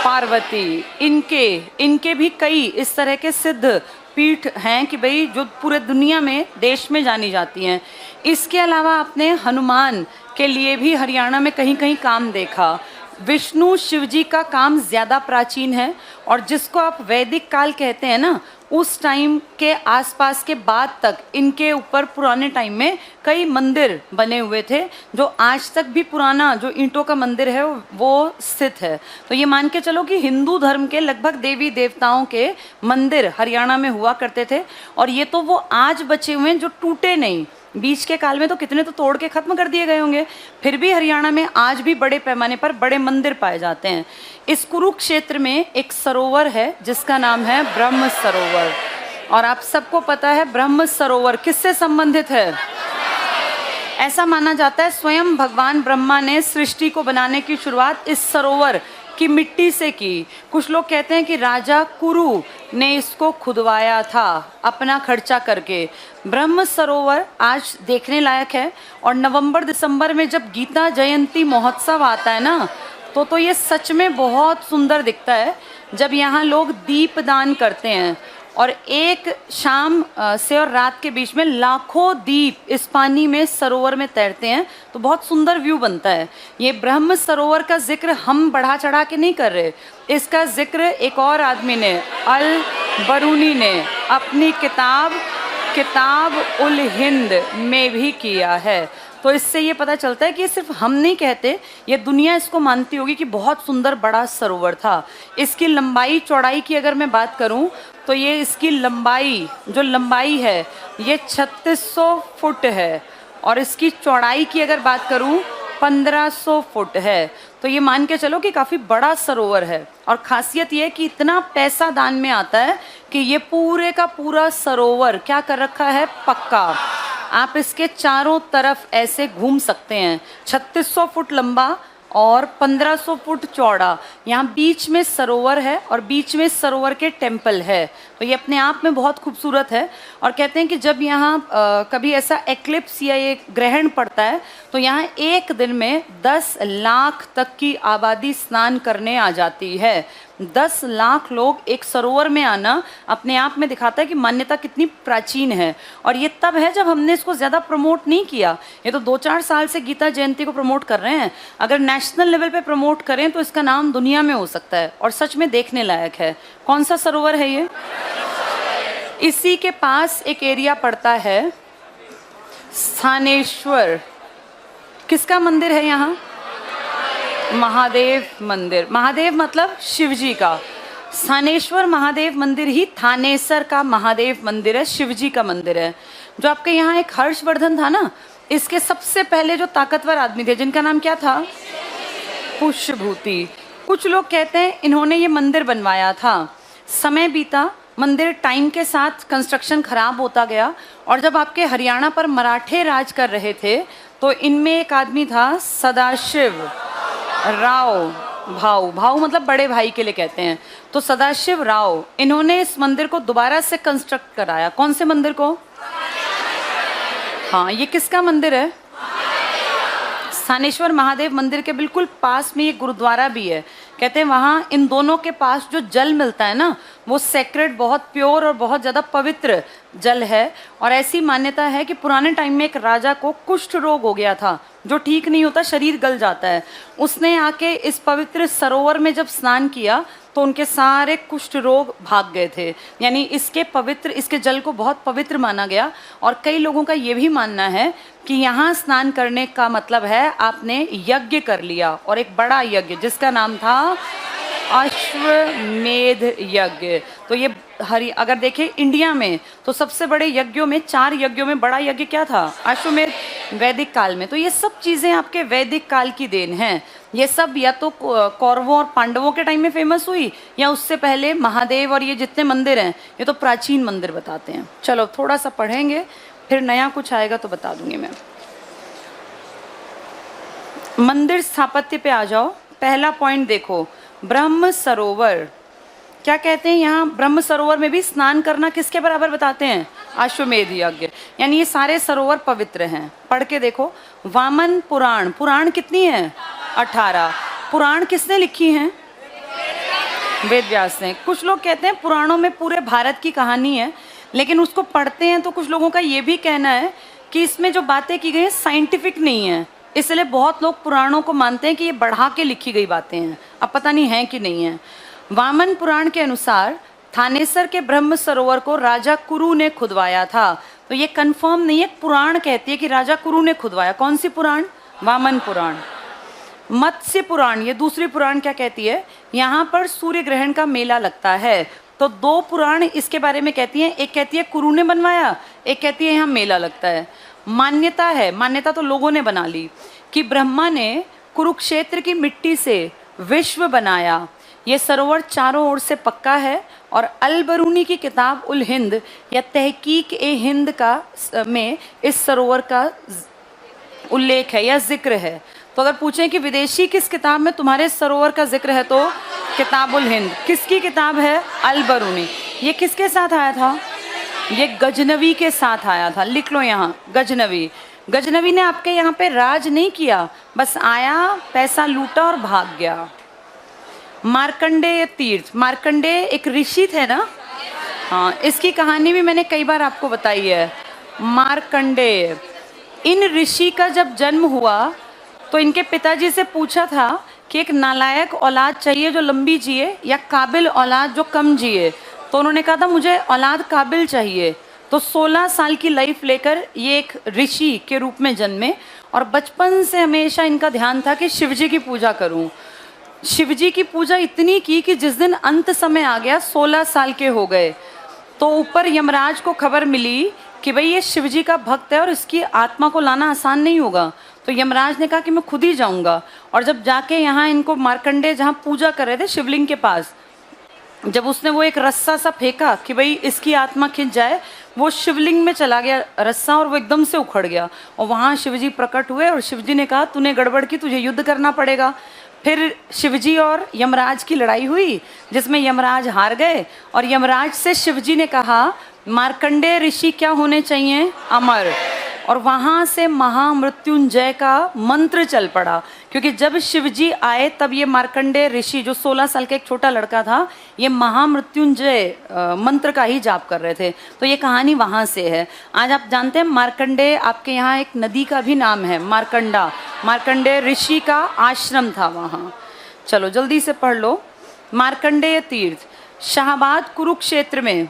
पार्वती। इनके भी कई इस तरह के सिद्ध पीठ हैं कि भाई जो पूरे दुनिया में, देश में जानी जाती हैं। इसके अलावा आपने हनुमान के लिए भी हरियाणा में कहीं कहीं काम देखा। विष्णु शिव जी का काम ज़्यादा प्राचीन है, और जिसको आप वैदिक काल कहते हैं ना, उस टाइम के आसपास के बाद तक इनके ऊपर पुराने टाइम में कई मंदिर बने हुए थे, जो आज तक भी पुराना जो ईंटों का मंदिर है वो स्थित है। तो ये मान के चलो कि हिंदू धर्म के लगभग देवी देवताओं के मंदिर हरियाणा में हुआ करते थे, और ये तो वो आज बचे हुए हैं जो टूटे नहीं। बीच के काल में तो कितने तो तोड़ के खत्म कर दिए गए होंगे, फिर भी हरियाणा में आज भी बड़े पैमाने पर बड़े मंदिर पाए जाते हैं। इस कुरुक्षेत्र में एक सरोवर है जिसका नाम है ब्रह्म सरोवर, और आप सबको पता है ब्रह्म सरोवर किससे संबंधित है? ऐसा माना जाता है स्वयं भगवान ब्रह्मा ने सृष्टि को बनाने की शुरुआत इस सरोवर की मिट्टी से की। कुछ लोग कहते हैं कि राजा कुरु ने इसको खुदवाया था अपना खर्चा करके। ब्रह्म सरोवर आज देखने लायक है, और नवंबर दिसंबर में जब गीता जयंती महोत्सव आता है ना, तो ये सच में बहुत सुंदर दिखता है जब यहाँ लोग दीपदान करते हैं, और एक शाम से और रात के बीच में लाखों दीप इस पानी में सरोवर में तैरते हैं, तो बहुत सुंदर व्यू बनता है। ये ब्रह्म सरोवर का जिक्र हम बढ़ा चढ़ा के नहीं कर रहे, इसका जिक्र एक और आदमी ने, अल बरूनी ने, अपनी किताब उल हिंद में भी किया है। तो इससे ये पता चलता है कि सिर्फ हम नहीं कहते, ये दुनिया इसको मानती होगी कि बहुत सुंदर बड़ा सरोवर था। इसकी लंबाई चौड़ाई की अगर मैं बात करूं, तो ये इसकी लंबाई है ये 3600 फुट है, और इसकी चौड़ाई की अगर बात करूं 1500 फुट है। तो ये मान के चलो कि काफ़ी बड़ा सरोवर है, और ख़ासियत ये है कि इतना पैसा दान में आता है कि ये पूरे का पूरा सरोवर क्या कर रखा है, पक्का। आप इसके चारों तरफ ऐसे घूम सकते हैं। 3600 फुट लंबा और 1500 फुट चौड़ा। यहाँ बीच में सरोवर है, और बीच में सरोवर के टेम्पल है, तो ये अपने आप में बहुत खूबसूरत है। और कहते हैं कि जब यहाँ कभी ऐसा एक्लिप्स या ये ग्रहण पड़ता है, तो यहाँ एक दिन में 10 लाख तक की आबादी स्नान करने आ जाती है। 10 लाख लोग एक सरोवर में आना अपने आप में दिखाता है कि मान्यता कितनी प्राचीन है। और ये तब है जब हमने इसको ज़्यादा प्रमोट नहीं किया। ये तो 2-4 साल से गीता जयंती को प्रमोट कर रहे हैं। अगर नेशनल लेवल पे प्रमोट करें तो इसका नाम दुनिया में हो सकता है, और सच में देखने लायक है। कौन सा सरोवर है ये? इसी के पास एक एरिया पड़ता है स्थानेश्वर। किसका मंदिर है यहाँ? महादेव मंदिर। महादेव मतलब शिव जी का। स्थानेश्वर महादेव मंदिर ही थानेसर का महादेव मंदिर है, शिव जी का मंदिर है। जो आपके यहाँ एक हर्षवर्धन था ना, इसके सबसे पहले जो ताकतवर आदमी थे जिनका नाम क्या था? पुष्यभूति। कुछ लोग कहते हैं इन्होंने ये मंदिर बनवाया था। समय बीता, मंदिर टाइम के साथ कंस्ट्रक्शन खराब होता गया, और जब आपके हरियाणा पर मराठे राज कर रहे थे, तो इनमें एक आदमी था सदाशिव राव। भाऊ मतलब बड़े भाई के लिए कहते हैं। तो सदाशिव राव, इन्होंने इस मंदिर को दोबारा से कंस्ट्रक्ट कराया। कौन से मंदिर को? हाँ, ये किसका मंदिर है? स्थानेश्वर महादेव मंदिर के बिल्कुल पास में ये गुरुद्वारा भी है। कहते हैं वहाँ इन दोनों के पास जो जल मिलता है ना, वो सेक्रेड, बहुत प्योर और बहुत ज़्यादा पवित्र जल है। और ऐसी मान्यता है कि पुराने टाइम में एक राजा को कुष्ठ रोग हो गया था, जो ठीक नहीं होता, शरीर गल जाता है। उसने आके इस पवित्र सरोवर में जब स्नान किया तो उनके सारे कुष्ठ रोग भाग गए थे। यानी इसके जल को बहुत पवित्र माना गया। और कई लोगों का ये भी मानना है कि यहाँ स्नान करने का मतलब है आपने यज्ञ कर लिया, और एक बड़ा यज्ञ जिसका नाम था अश्वमेध यज्ञ। तो ये अगर देखें इंडिया में तो सबसे बड़े यज्ञों में, 4 यज्ञों में बड़ा यज्ञ क्या था? अश्वमेध, वैदिक काल में। तो ये सब चीज़ें आपके वैदिक काल की देन हैं। ये सब या तो कौरवों और पांडवों के टाइम में फेमस हुई, या उससे पहले महादेव और ये जितने मंदिर हैं ये तो प्राचीन मंदिर बताते हैं। चलो थोड़ा सा पढ़ेंगे, फिर नया कुछ आएगा तो बता दूंगी मैं। मंदिर स्थापत्य पे आ जाओ। पहला पॉइंट देखो, ब्रह्म सरोवर। क्या कहते हैं यहाँ? ब्रह्म सरोवर में भी स्नान करना किसके बराबर बताते हैं? अश्वमेध यज्ञ। यानी ये सारे सरोवर पवित्र हैं। पढ़ के देखो, वामन पुराण, पुराण कितनी है? 18। पुराण किसने लिखी हैं? वेद व्यास ने। कुछ लोग कहते हैं पुराणों में पूरे भारत की कहानी है, लेकिन उसको पढ़ते हैं तो कुछ लोगों का ये भी कहना है कि इसमें जो बातें की गई हैं साइंटिफिक नहीं है, इसलिए बहुत लोग पुराणों को मानते हैं कि ये बढ़ा के लिखी गई बातें हैं। अब पता नहीं है कि नहीं है। वामन पुराण के अनुसार थानेसर के ब्रह्म सरोवर को राजा कुरु ने खुदवाया था। तो ये कंफर्म नहीं है, पुराण कहती है कि राजा कुरु ने खुदवाया। कौन सी पुराण? वामन पुराण। मत्स्य पुराण, ये दूसरी पुराण क्या कहती है? यहाँ पर सूर्य ग्रहण का मेला लगता है। तो दो पुराण इसके बारे में कहती हैं, एक कहती है कुरु ने बनवाया, एक कहती है यहाँ मेला लगता है। मान्यता है, मान्यता तो लोगों ने बना ली, कि ब्रह्मा ने कुरुक्षेत्र की मिट्टी से विश्व बनाया। ये सरोवर चारों ओर से पक्का है और अल-बरूनी की किताब उल हिंद या तहकीक ए हिंद का में इस सरोवर का उल्लेख है या जिक्र है। तो अगर पूछें कि विदेशी किस किताब में तुम्हारे सरोवर का जिक्र है, तो किताब उल हिंद। किसकी किताब है? अल-बरूनी। ये किसके साथ आया था? ये गजनवी के साथ आया था। लिख लो यहाँ, गजनवी। गजनवी ने आपके यहाँ पे राज नहीं किया, बस आया, पैसा लूटा और भाग गया। मार्कंडेय तीर्थ, मार्कंडेय एक ऋषि थे ना? हाँ, इसकी कहानी भी मैंने कई बार आपको बताई है। मार्कंडेय, इन ऋषि का जब जन्म हुआ तो इनके पिताजी से पूछा था कि एक नालायक औलाद चाहिए जो लंबी जिए या काबिल औलाद जो कम जिए। तो उन्होंने कहा था मुझे औलाद काबिल चाहिए। तो 16 साल की लाइफ लेकर ये एक ऋषि के रूप में जन्मे और बचपन से हमेशा इनका ध्यान था कि शिवजी की पूजा करूं। शिवजी की पूजा इतनी की कि जिस दिन अंत समय आ गया, 16 साल के हो गए, तो ऊपर यमराज को खबर मिली कि भाई ये शिवजी का भक्त है और इसकी आत्मा को लाना आसान नहीं होगा। तो यमराज ने कहा कि मैं खुद ही जाऊंगा। और जब जाके यहाँ इनको मार्कंडेय जहाँ पूजा कर रहे थे शिवलिंग के पास, जब उसने वो एक रस्सा सा फेंका कि भाई इसकी आत्मा खिंच जाए, वो शिवलिंग में चला गया रस्सा और वो एकदम से उखड़ गया। और वहाँ शिवजी प्रकट हुए और शिवजी ने कहा तूने गड़बड़ की, तुझे युद्ध करना पड़ेगा। फिर शिवजी और यमराज की लड़ाई हुई जिसमें यमराज हार गए और यमराज से शिवजी ने कहा मार्कंडेय ऋषि क्या होने चाहिए? अमर। और वहाँ से महामृत्युंजय का मंत्र चल पड़ा, क्योंकि जब शिवजी आए तब ये मार्कंडेय ऋषि जो 16 साल का एक छोटा लड़का था, ये महामृत्युंजय मंत्र का ही जाप कर रहे थे। तो ये कहानी वहाँ से है। आज आप जानते हैं मार्कंडेय, आपके यहाँ एक नदी का भी नाम है मार्कंडा। मार्कंडेय ऋषि का आश्रम था वहाँ। चलो जल्दी से पढ़ लो। मार्कंडेय तीर्थ, शाहबाद कुरुक्षेत्र में।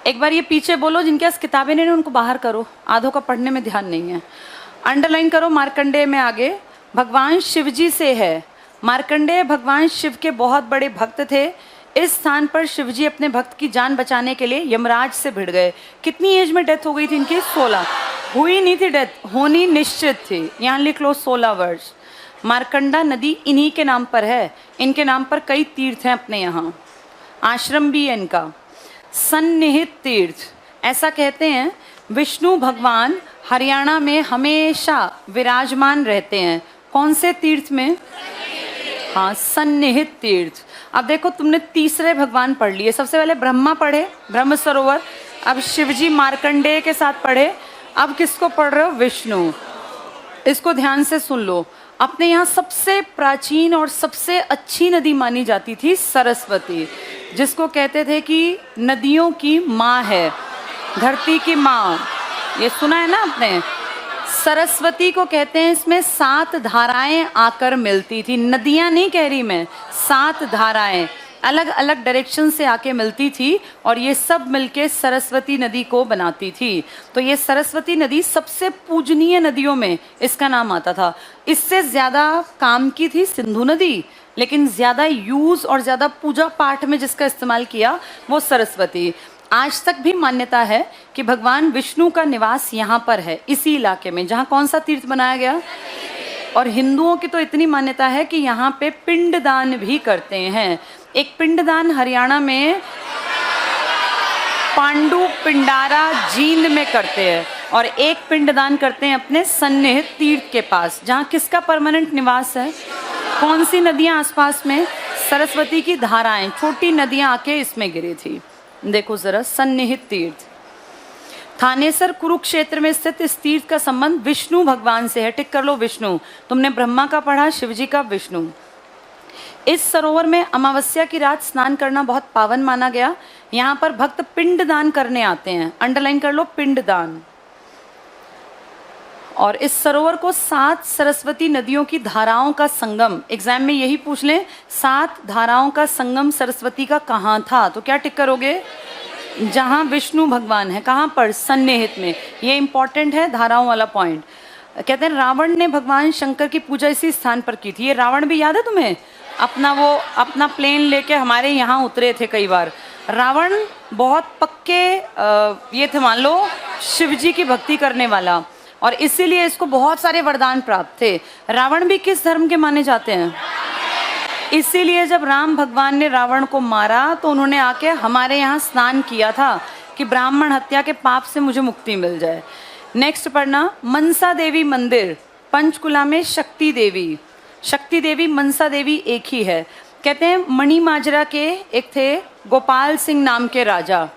एक बार ये पीछे बोलो, जिनके पास किताबें नहीं उनको बाहर करो, आधों का पढ़ने में ध्यान नहीं है। अंडरलाइन करो मार्कंडेय में आगे, भगवान शिवजी से है। मार्कंडेय भगवान शिव के बहुत बड़े भक्त थे। इस स्थान पर शिवजी अपने भक्त की जान बचाने के लिए यमराज से भिड़ गए। कितनी एज में डेथ हो गई थी इनकी? 16। हुई नहीं थी डेथ, होनी निश्चित थी। यहाँ लिख लो 16 वर्ष। मार्कंडा नदी इन्हीं के नाम पर है। इनके नाम पर कई तीर्थ हैं अपने यहाँ, आश्रम भी है इनका। सन्निहित तीर्थ, ऐसा कहते हैं विष्णु भगवान हरियाणा में हमेशा विराजमान रहते हैं। कौन से तीर्थ में? हाँ, सन्निहित तीर्थ। अब देखो तुमने तीसरे भगवान पढ़ लिए। सबसे पहले ब्रह्मा पढ़े, ब्रह्म सरोवर। अब शिवजी मार्कंडेय के साथ पढ़े। अब किसको पढ़ रहे हो? विष्णु। इसको ध्यान से सुन लो। अपने यहाँ सबसे प्राचीन और सबसे अच्छी नदी मानी जाती थी सरस्वती, जिसको कहते थे कि नदियों की माँ है, धरती की माँ। ये सुना है ना आपने? सरस्वती को कहते हैं, इसमें 7 धाराएं आकर मिलती थी। नदियाँ नहीं कह रही मैं, 7 धाराएं अलग अलग डायरेक्शन से आके मिलती थी और ये सब मिलके सरस्वती नदी को बनाती थी। तो ये सरस्वती नदी सबसे पूजनीय नदियों में इसका नाम आता था। इससे ज़्यादा काम की थी सिंधु नदी, लेकिन ज़्यादा यूज़ और ज़्यादा पूजा पाठ में जिसका इस्तेमाल किया वो सरस्वती। आज तक भी मान्यता है कि भगवान विष्णु का निवास यहाँ पर है, इसी इलाके में, जहाँ कौन सा तीर्थ बनाया गया। और हिंदुओं की तो इतनी मान्यता है कि यहाँ पे पिंडदान भी करते हैं। एक पिंडदान हरियाणा में पांडु पिंडारा जींद में करते हैं और एक पिंडदान करते हैं अपने सन्निहित तीर्थ के पास, जहाँ किसका परमानेंट निवास है। कौन सी नदियाँ आसपास में? सरस्वती की धाराएं, छोटी नदियाँ आके इसमें गिरी थी। देखो जरा, सन्निहित तीर्थ। थानेसर कुरुक्षेत्र में स्थित इस तीर्थ का संबंध विष्णु भगवान से है। टिक कर लो विष्णु। तुमने ब्रह्मा का पढ़ा, शिवजी का विष्णु। इस सरोवर में अमावस्या की रात स्नान करना बहुत पावन माना गया। यहाँ पर भक्त पिंड दान करने आते हैं। अंडरलाइन कर लो पिंड दान। और इस सरोवर को 7 सरस्वती नदियों की धाराओं का संगम, एग्जाम में यही पूछ लें, 7 धाराओं का संगम सरस्वती का कहाँ था? तो क्या टिक करोगे? जहाँ विष्णु भगवान है। कहाँ पर? सन्निहित में। ये इंपॉर्टेंट है धाराओं वाला पॉइंट। कहते हैं रावण ने भगवान शंकर की पूजा इसी स्थान पर की थी। ये रावण भी याद है तुम्हें? अपना प्लेन लेके हमारे यहाँ उतरे थे कई बार। रावण बहुत पक्के ये थे, मान लो शिवजी की भक्ति करने वाला, और इसीलिए इसको बहुत सारे वरदान प्राप्त थे। रावण भी किस धर्म के माने जाते हैं? इसीलिए जब राम भगवान ने रावण को मारा तो उन्होंने आके हमारे यहाँ स्नान किया था कि ब्राह्मण हत्या के पाप से मुझे मुक्ति मिल जाए। नेक्स्ट पढ़ना, मनसा देवी मंदिर पंचकुला में। शक्ति देवी मनसा देवी एक ही है। कहते हैं मणि माजरा के एक थे गोपाल सिंह नाम के राजा।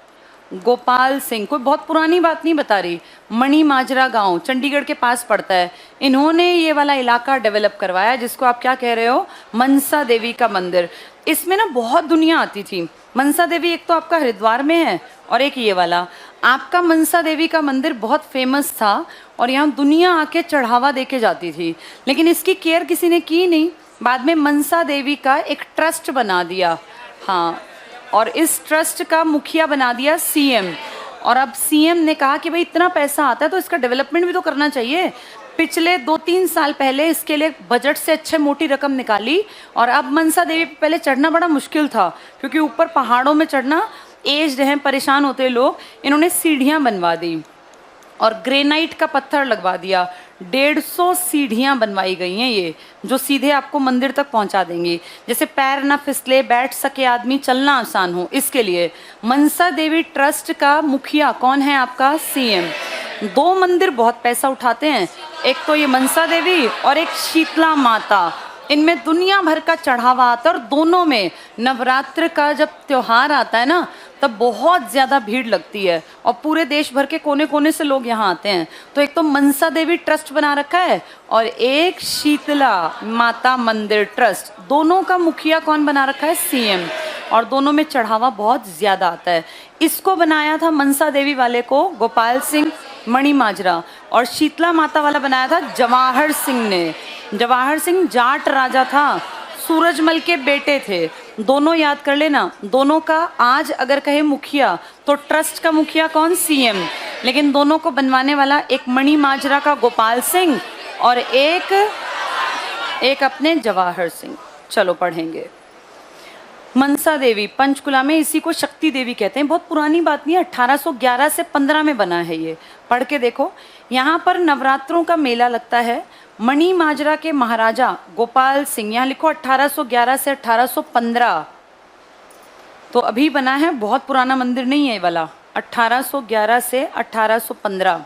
गोपाल सिंह, कोई बहुत पुरानी बात नहीं बता रही। मणि माजरा गांव चंडीगढ़ के पास पड़ता है। इन्होंने ये वाला इलाका डेवलप करवाया जिसको आप क्या कह रहे हो? मनसा देवी का मंदिर। इसमें ना बहुत दुनिया आती थी। मनसा देवी एक तो आपका हरिद्वार में है और एक ये वाला। आपका मनसा देवी का मंदिर बहुत फेमस था और यहाँ दुनिया आके चढ़ावा दे के जाती थी, लेकिन इसकी केयर किसी ने की नहीं। बाद में मनसा देवी का एक ट्रस्ट बना दिया, हाँ, और इस ट्रस्ट का मुखिया बना दिया सीएम। और अब सीएम ने कहा कि भाई इतना पैसा आता है तो इसका डेवलपमेंट भी तो करना चाहिए। पिछले 2-3 साल पहले इसके लिए बजट से अच्छे मोटी रकम निकाली और अब मनसा देवी पे पहले चढ़ना बड़ा मुश्किल था क्योंकि ऊपर पहाड़ों में चढ़ना, एज्ड हैं, परेशान होते लोग। इन्होंने सीढ़ियाँ बनवा दी और ग्रेनाइट का पत्थर लगवा दिया। 150 सीढ़ियाँ बनवाई गई हैं ये, जो सीधे आपको मंदिर तक पहुंचा देंगी, जैसे पैर ना फिसले, बैठ सके आदमी, चलना आसान हो। इसके लिए मनसा देवी ट्रस्ट का मुखिया कौन है? आपका सीएम। 2 मंदिर बहुत पैसा उठाते हैं, एक तो ये मनसा देवी और एक शीतला माता। इनमें दुनिया भर का चढ़ावा आता है और दोनों में नवरात्र का जब त्योहार आता है ना तब बहुत ज़्यादा भीड़ लगती है और पूरे देश भर के कोने कोने से लोग यहाँ आते हैं। तो एक तो मनसा देवी ट्रस्ट बना रखा है और एक शीतला माता मंदिर ट्रस्ट। दोनों का मुखिया कौन बना रखा है? सीएम। और दोनों में चढ़ावा बहुत ज़्यादा आता है। इसको बनाया था मनसा देवी वाले को गोपाल सिंह मणि माजरा और शीतला माता वाला बनाया था जवाहर सिंह ने। जवाहर सिंह जाट राजा था, सूरजमल के बेटे थे। दोनों याद कर लेना। दोनों का आज अगर कहे मुखिया तो ट्रस्ट का मुखिया कौन? सीएम। लेकिन दोनों को बनवाने वाला एक मणि माजरा का गोपाल सिंह और एक अपने जवाहर सिंह। चलो पढ़ेंगे। मनसा देवी पंचकुला में, इसी को शक्ति देवी कहते हैं। बहुत पुरानी बात नहीं है, 1811 से 15 में बना है ये। पढ़ के देखो। यहाँ पर नवरात्रों का मेला लगता है। मणि माजरा के महाराजा गोपाल सिंह, यहाँ लिखो 1811 से 1815, तो अभी बना है, बहुत पुराना मंदिर नहीं है ये वाला। 1811 से 1815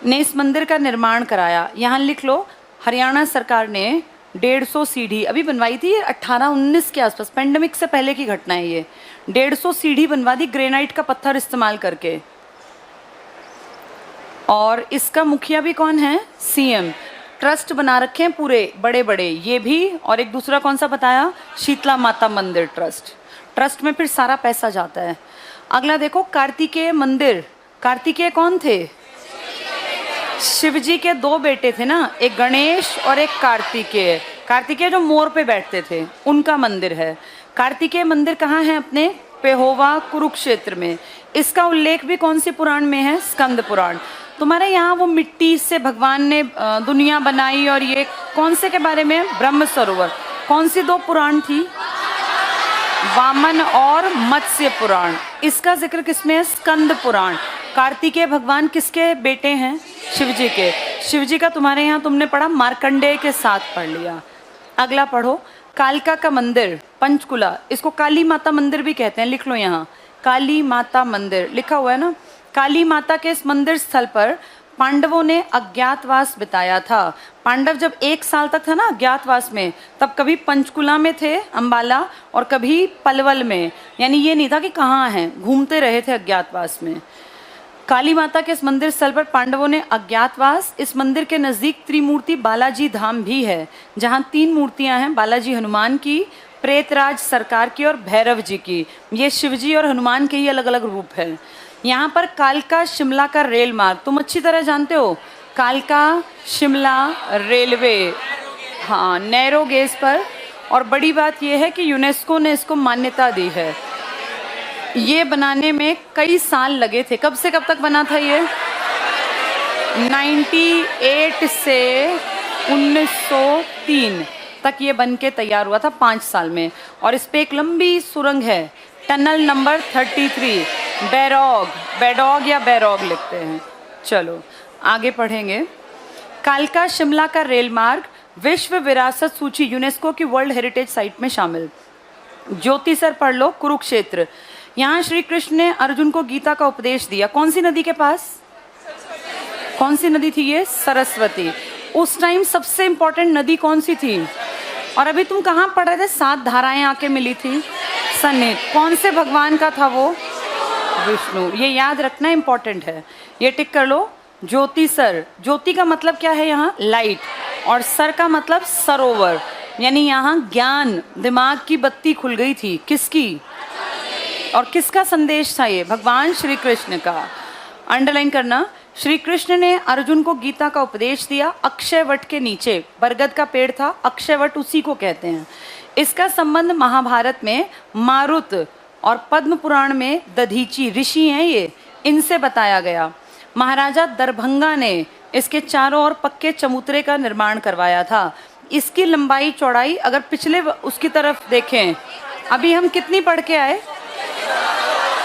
ने इस मंदिर का निर्माण कराया। यहाँ लिख लो, हरियाणा सरकार ने 150 सीढ़ी अभी बनवाई थी, 18-19 के आसपास, पेंडेमिक से पहले की घटना है ये। 150 सीढ़ी बनवा दी ग्रेनाइट का पत्थर इस्तेमाल करके। और इसका मुखिया भी कौन है? सीएम। ट्रस्ट बना रखे हैं पूरे बड़े बड़े, ये भी, और एक दूसरा कौन सा बताया? शीतला माता मंदिर ट्रस्ट। ट्रस्ट में फिर सारा पैसा जाता है। अगला देखो, कार्तिकेय मंदिर। कार्तिकेय कौन थे? शिवजी के 2 बेटे थे ना, एक गणेश और एक कार्तिकेय। कार्तिकेय जो मोर पे बैठते थे, उनका मंदिर है। कार्तिकेय मंदिर कहाँ है? अपने पेहोवा कुरुक्षेत्र में। इसका उल्लेख भी कौन सी पुराण में है? स्कंद पुराण। तुम्हारे यहाँ वो मिट्टी से भगवान ने दुनिया बनाई, और ये कौन से के बारे में है? ब्रह्म सरोवर। कौन सी 2 पुराण थी? वामन और मत्स्य पुराण। इसका जिक्र किसमें है? स्कंद पुराण। कार्तिकेय भगवान किसके बेटे हैं? शिवजी के। शिवजी का तुम्हारे यहाँ तुमने पढ़ा, मार्कंडेय के साथ पढ़ लिया। अगला पढ़ो, कालका का मंदिर पंचकुला। इसको काली माता मंदिर भी कहते हैं, लिख लो यहाँ, काली माता मंदिर लिखा हुआ है ना। काली माता के इस मंदिर स्थल पर पांडवों ने अज्ञातवास बिताया था। पांडव जब 1 साल तक था ना अज्ञातवास में, तब कभी पंचकुला में थे अंबाला और कभी पलवल में, यानी ये नहीं था कि कहाँ हैं, घूमते रहे थे अज्ञातवास में। काली माता के इस मंदिर स्थल पर पांडवों ने अज्ञातवास। इस मंदिर के नजदीक त्रिमूर्ति बालाजी धाम भी है, जहां 3 मूर्तियां हैं, बालाजी हनुमान की, प्रेतराज सरकार की और भैरव जी की। ये शिवजी और हनुमान के ही अलग अलग रूप है। यहाँ पर कालका शिमला का रेल मार्ग तुम अच्छी तरह जानते हो, कालका शिमला रेलवे, हाँ, नैरो गेज पर। और बड़ी बात यह है कि यूनेस्को ने इसको मान्यता दी है। ये बनाने में कई साल लगे थे। कब से कब तक बना था ये? 98 से 1903 तक ये बन के तैयार हुआ था, 5 साल में। और इस पे एक लंबी सुरंग है, टनल नंबर 33, बैरॉग, बैडॉग या बैरॉग लिखते हैं। चलो आगे पढ़ेंगे। कालका शिमला का रेल मार्ग विश्व विरासत सूची यूनेस्को की वर्ल्ड हेरिटेज साइट में शामिल। ज्योतिसर पढ़ लो, कुरुक्षेत्र। यहाँ श्री कृष्ण ने अर्जुन को गीता का उपदेश दिया। कौन सी नदी के पास? कौन सी नदी थी ये? सरस्वती। उस टाइम सबसे इंपॉर्टेंट नदी कौन सी थी? और अभी तुम कहाँ पढ़ रहे थे? 7 धाराएं आके मिली थी, सन्निध। कौन से भगवान का था वो? विष्णु। ये याद रखना इंपॉर्टेंट है, ये टिक कर लो। ज्योतिसर, ज्योति का मतलब क्या है यहाँ? लाइट। और सर का मतलब सरोवर, यानी यहाँ ज्ञान, दिमाग की बत्ती खुल गई थी। किसकी? और किसका संदेश था ये? भगवान श्री कृष्ण का। अंडरलाइन करना। श्री कृष्ण ने अर्जुन को गीता का उपदेश दिया। अक्षय वट के नीचे बरगद का पेड़ था, अक्षय वट उसी को कहते हैं। इसका संबंध महाभारत में मारुत और पद्म पुराण में दधीची ऋषि हैं ये, इनसे बताया गया। महाराजा दरभंगा ने इसके चारों ओर पक्के चबूतरे का निर्माण करवाया था। इसकी लंबाई चौड़ाई अगर पिछले उसकी तरफ देखें, अभी हम कितनी पढ़ के आए?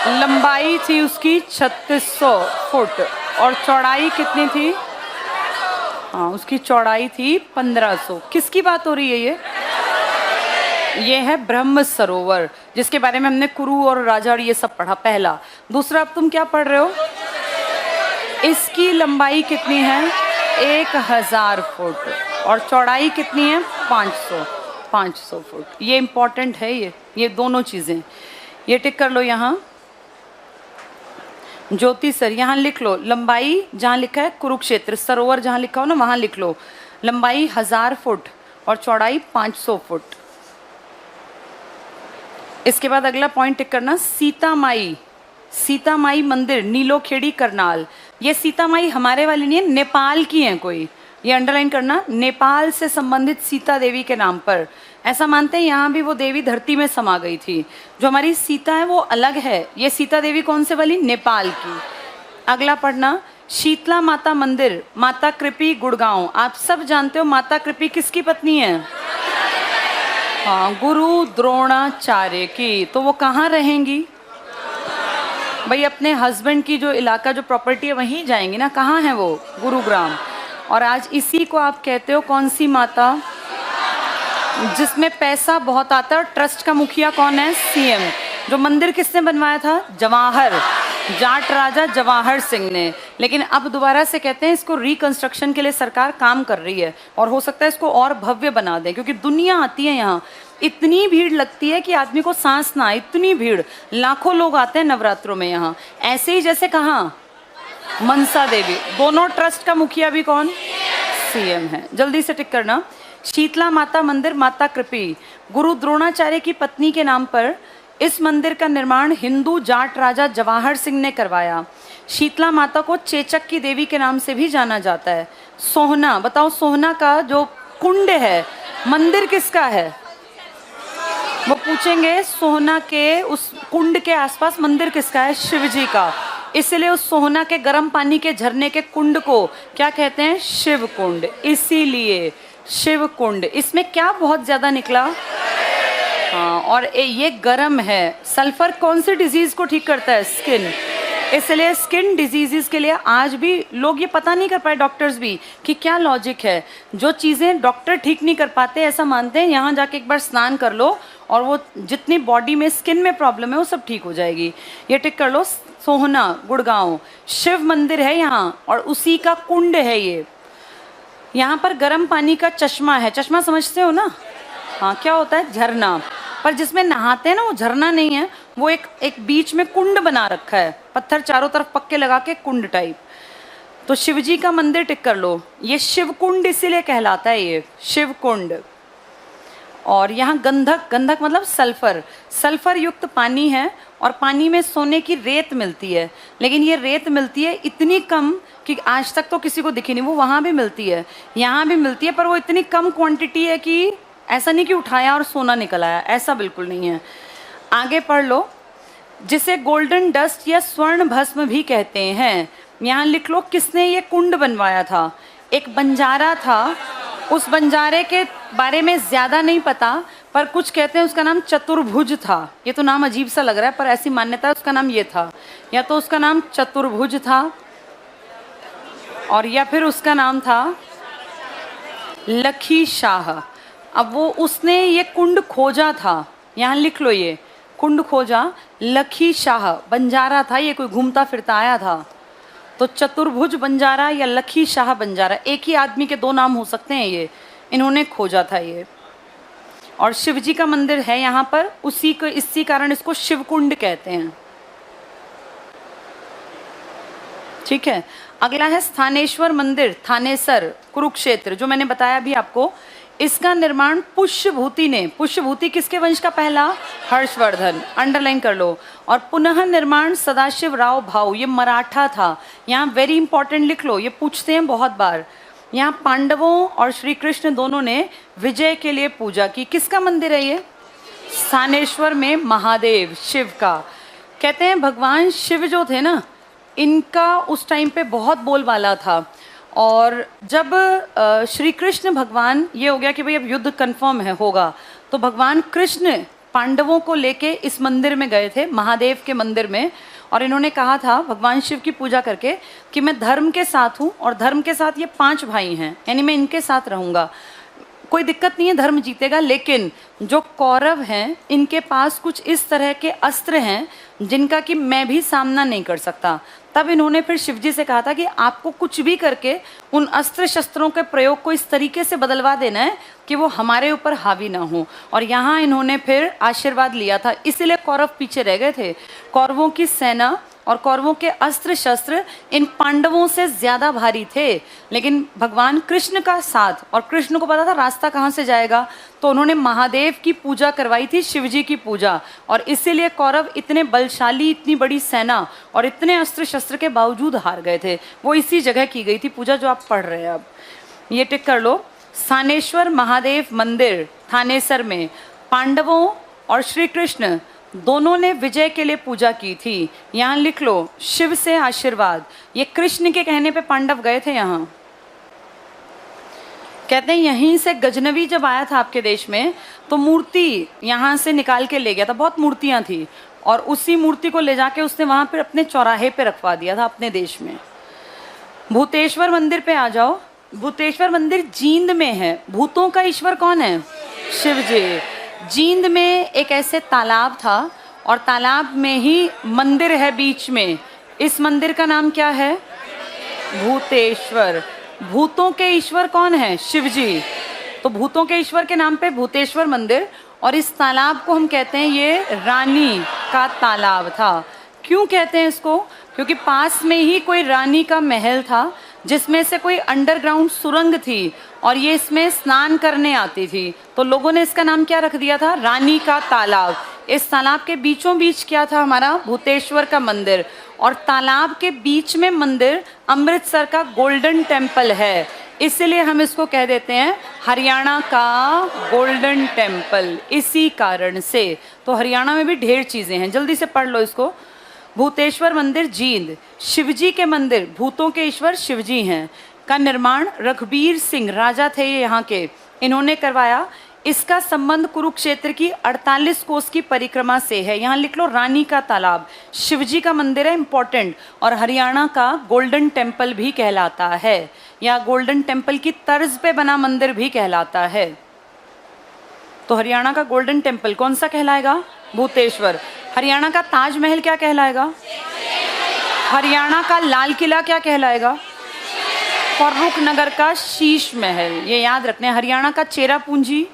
लंबाई थी उसकी 3600 फुट और चौड़ाई कितनी थी? हाँ, उसकी चौड़ाई थी 1500। किसकी बात हो रही है ये है ब्रह्म सरोवर, जिसके बारे में हमने कुरु और राजा और ये सब पढ़ा, पहला। दूसरा, अब तुम क्या पढ़ रहे हो? इसकी लंबाई कितनी है? 1000 फुट और चौड़ाई कितनी है? 500 फुट। ये इंपॉर्टेंट है, ये दोनों चीजें। ये टिक कर लो यहाँ। ज्योतिसर यहाँ लिख लो, लंबाई जहाँ लिखा है कुरुक्षेत्र, सरोवर जहाँ लिखा हो ना वहाँ लिख लो, लंबाई 1000 फुट और चौड़ाई 500 फुट। इसके बाद अगला पॉइंट टिक करना, सीता माई। सीता माई मंदिर, नीलोखेड़ी, करनाल। ये सीता माई हमारे वाली नहीं है, नेपाल की है कोई। ये अंडरलाइन करना, नेपाल से संबंधित सीता देवी के नाम पर। ऐसा मानते हैं यहाँ भी वो देवी धरती में समा गई थी। जो हमारी सीता है वो अलग है। ये सीता देवी कौन से वाली? नेपाल की। अगला पढ़ना, शीतला माता मंदिर, माता कृपी, गुड़गांव। आप सब जानते हो माता कृपी किसकी पत्नी है? हाँ, गुरु द्रोणाचार्य की। तो वो कहाँ रहेंगी भाई? अपने हस्बैंड की जो इलाका, जो प्रॉपर्टी है वहीं जाएंगी ना। कहाँ है वो? गुरुग्राम। और आज इसी को आप कहते हो कौन सी माता? जिसमें पैसा बहुत आता है। और ट्रस्ट का मुखिया कौन है? सीएम। जो मंदिर किसने बनवाया था? जवाहर, जाट राजा जवाहर सिंह ने। लेकिन अब दोबारा से कहते हैं इसको रिकंस्ट्रक्शन के लिए सरकार काम कर रही है, और हो सकता है इसको और भव्य बना दें, क्योंकि दुनिया आती है यहाँ। इतनी भीड़ लगती है कि आदमी को सांस ना आए, इतनी भीड़। लाखों लोग आते हैं नवरात्रों में यहाँ। ऐसे ही जैसे कहाँ? मनसा देवी। दोनों ट्रस्ट का मुखिया भी कौन? सीएम है। जल्दी से टिक करना। शीतला माता मंदिर, माता कृपी, गुरु द्रोणाचार्य की पत्नी के नाम पर इस मंदिर का निर्माण हिंदू जाट राजा जवाहर सिंह ने करवाया। शीतला माता को चेचक की देवी के नाम से भी जाना जाता है। सोहना, बताओ सोहना का जो कुंड है, मंदिर किसका है? वो पूछेंगे सोहना के उस कुंड के आसपास मंदिर किसका है? शिव जी का। इसलिए उस सोहना के गर्म पानी के झरने के कुंड को क्या कहते हैं? शिव कुंड। इसीलिए शिव कुंड। इसमें क्या बहुत ज्यादा निकला? हाँ, और ये गर्म है। सल्फर कौन सी डिजीज को ठीक करता है? स्किन। इसलिए स्किन डिजीजेस के लिए आज भी लोग ये पता नहीं कर पाए, डॉक्टर्स भी, कि क्या लॉजिक है। जो चीज़ें डॉक्टर ठीक नहीं कर पाते, ऐसा मानते हैं यहाँ जाके एक बार स्नान कर लो और वो जितनी बॉडी में स्किन में प्रॉब्लम है वो सब ठीक हो जाएगी। ये टिक कर लो। सोहना, गुड़गांव, शिव मंदिर है यहाँ और उसी का कुंड है ये। यहाँ पर गर्म पानी का चश्मा है। चश्मा समझते हो ना? हाँ, क्या होता है? झरना। पर जिसमें नहाते हैं ना वो झरना नहीं है, वो एक बीच में कुंड बना रखा है। पत्थर चारों तरफ पक्के लगा के कुंड टाइप। तो शिव जी का मंदिर टिक कर लो, ये शिव कुंड इसीलिए कहलाता है, ये शिव कुंड। और यहाँ गंधक, गंधक मतलब सल्फर, सल्फर युक्त पानी है और पानी में सोने की रेत मिलती है, लेकिन ये रेत मिलती है इतनी कम कि आज तक तो किसी को दिखी नहीं। वो वहाँ भी मिलती है, यहाँ भी मिलती है, पर वो इतनी कम क्वांटिटी है कि ऐसा नहीं कि उठाया और सोना निकल आया, ऐसा बिल्कुल नहीं है। आगे पढ़ लो, जिसे गोल्डन डस्ट या स्वर्ण भस्म भी कहते हैं। यहाँ लिख लो किसने ये कुंड बनवाया था। एक बंजारा था, उस बंजारे के बारे में ज़्यादा नहीं पता, पर कुछ कहते हैं उसका नाम चतुर्भुज था। ये तो नाम अजीब सा लग रहा है, पर ऐसी मान्यता है उसका नाम ये था, या तो उसका नाम चतुर्भुज था और या फिर उसका नाम था लखी शाह। अब वो उसने ये कुंड खोजा था, यहाँ लिख लो, ये कुंड खोजा, लखी शाह बंजारा था, ये कोई घूमता फिरता आया था। तो चतुर्भुज बंजारा या लखी शाह बंजारा, एक ही आदमी के दो नाम हो सकते हैं, ये इन्होंने खोजा था ये। और शिव जी का मंदिर है यहाँ पर, उसी को इसी कारण इसको शिव कुंड कहते हैं। ठीक है, अगला है स्थानेश्वर मंदिर, थानेसर, कुरुक्षेत्र, जो मैंने बताया भी आपको। इसका निर्माण पुष्यभूति ने, पुष्यभूति किसके वंश का पहला? हर्षवर्धन, अंडरलाइन कर लो। और पुनः निर्माण सदाशिव राव भाऊ, ये मराठा था। यहाँ वेरी इंपॉर्टेंट लिख लो, ये पूछते हैं बहुत बार। यहाँ पांडवों और श्री कृष्ण दोनों ने विजय के लिए पूजा की। किसका मंदिर है ये? स्थानेश्वर में महादेव शिव का। कहते हैं भगवान शिव जो थे ना, इनका उस टाइम पे बहुत बोलबाला था। और जब श्री कृष्ण भगवान, ये हो गया कि भाई अब युद्ध कंफर्म है, होगा, तो भगवान कृष्ण पांडवों को लेके इस मंदिर में गए थे, महादेव के मंदिर में। और इन्होंने कहा था भगवान शिव की पूजा करके कि मैं धर्म के साथ हूँ, और धर्म के साथ ये 5 भाई हैं, यानी मैं इनके साथ रहूँगा, कोई दिक्कत नहीं है, धर्म जीतेगा। लेकिन जो कौरव हैं, इनके पास कुछ इस तरह के अस्त्र हैं जिनका कि मैं भी सामना नहीं कर सकता। तब इन्होंने फिर शिवजी से कहा था कि आपको कुछ भी करके उन अस्त्र शस्त्रों के प्रयोग को इस तरीके से बदलवा देना है कि वो हमारे ऊपर हावी ना हो। और यहाँ इन्होंने फिर आशीर्वाद लिया था, इसीलिए कौरव पीछे रह गए थे। कौरवों की सेना और कौरवों के अस्त्र शस्त्र इन पांडवों से ज़्यादा भारी थे, लेकिन भगवान कृष्ण का साथ, और कृष्ण को पता था रास्ता कहाँ से जाएगा, तो उन्होंने महादेव की पूजा करवाई थी, शिवजी की पूजा। और इसीलिए कौरव इतने बलशाली, इतनी बड़ी सेना और इतने अस्त्र शस्त्र के बावजूद हार गए थे। वो इसी जगह की गई थी पूजा जो आप पढ़ रहे हैं। अब ये टिक कर लो, स्थानेश्वर महादेव मंदिर थानेसर में पांडवों और श्री कृष्ण दोनों ने विजय के लिए पूजा की थी। यहाँ लिख लो, शिव से आशीर्वाद। ये कृष्ण के कहने पे पांडव गए थे यहाँ। कहते हैं यहीं से गजनवी जब आया था आपके देश में, तो मूर्ति यहाँ से निकाल के ले गया था, बहुत मूर्तियाँ थी, और उसी मूर्ति को ले जाके उसने वहाँ पर अपने चौराहे पे रखवा दिया था अपने देश में। भूतेश्वर मंदिर पे आ जाओ। भूतेश्वर मंदिर जींद में है। भूतों का ईश्वर कौन है? शिव जी। जींद में एक ऐसे तालाब था, और तालाब में ही मंदिर है बीच में। इस मंदिर का नाम क्या है? भूतेश्वर। भूतों के ईश्वर कौन है? शिव जी। तो भूतों के ईश्वर के नाम पे भूतेश्वर मंदिर। और इस तालाब को हम कहते हैं ये रानी का तालाब था। क्यों कहते हैं इसको? क्योंकि पास में ही कोई रानी का महल था जिसमें से कोई अंडरग्राउंड सुरंग थी, और ये इसमें स्नान करने आती थी, तो लोगों ने इसका नाम क्या रख दिया था? रानी का तालाब। इस तालाब के बीचों बीच क्या था? हमारा भूतेश्वर का मंदिर। और तालाब के बीच में मंदिर अमृतसर का गोल्डन टेम्पल है, इसलिए हम इसको कह देते हैं हरियाणा का गोल्डन टेम्पल, इसी कारण से। तो हरियाणा में भी ढेर चीज़ें हैं, जल्दी से पढ़ लो इसको। भूतेश्वर मंदिर जींद, शिवजी के मंदिर, भूतों के ईश्वर शिवजी हैं, का निर्माण रघुबीर सिंह राजा थे ये यहाँ के, इन्होंने करवाया। इसका संबंध कुरुक्षेत्र की 48 कोस की परिक्रमा से है। यहाँ लिख लो, रानी का तालाब, शिवजी का मंदिर है, इंपॉर्टेंट, और हरियाणा का गोल्डन टेम्पल भी कहलाता है, या गोल्डन टेम्पल की तर्ज पे बना मंदिर भी कहलाता है। तो हरियाणा का गोल्डन टेम्पल कौन सा कहलाएगा? भूतेश्वर। हरियाणा का ताजमहल क्या कहलाएगा? हरियाणा का लाल किला क्या कहलाएगा? फर्रुख नगर का शीश महल। ये याद रखने। हरियाणा का चेरापूंजी,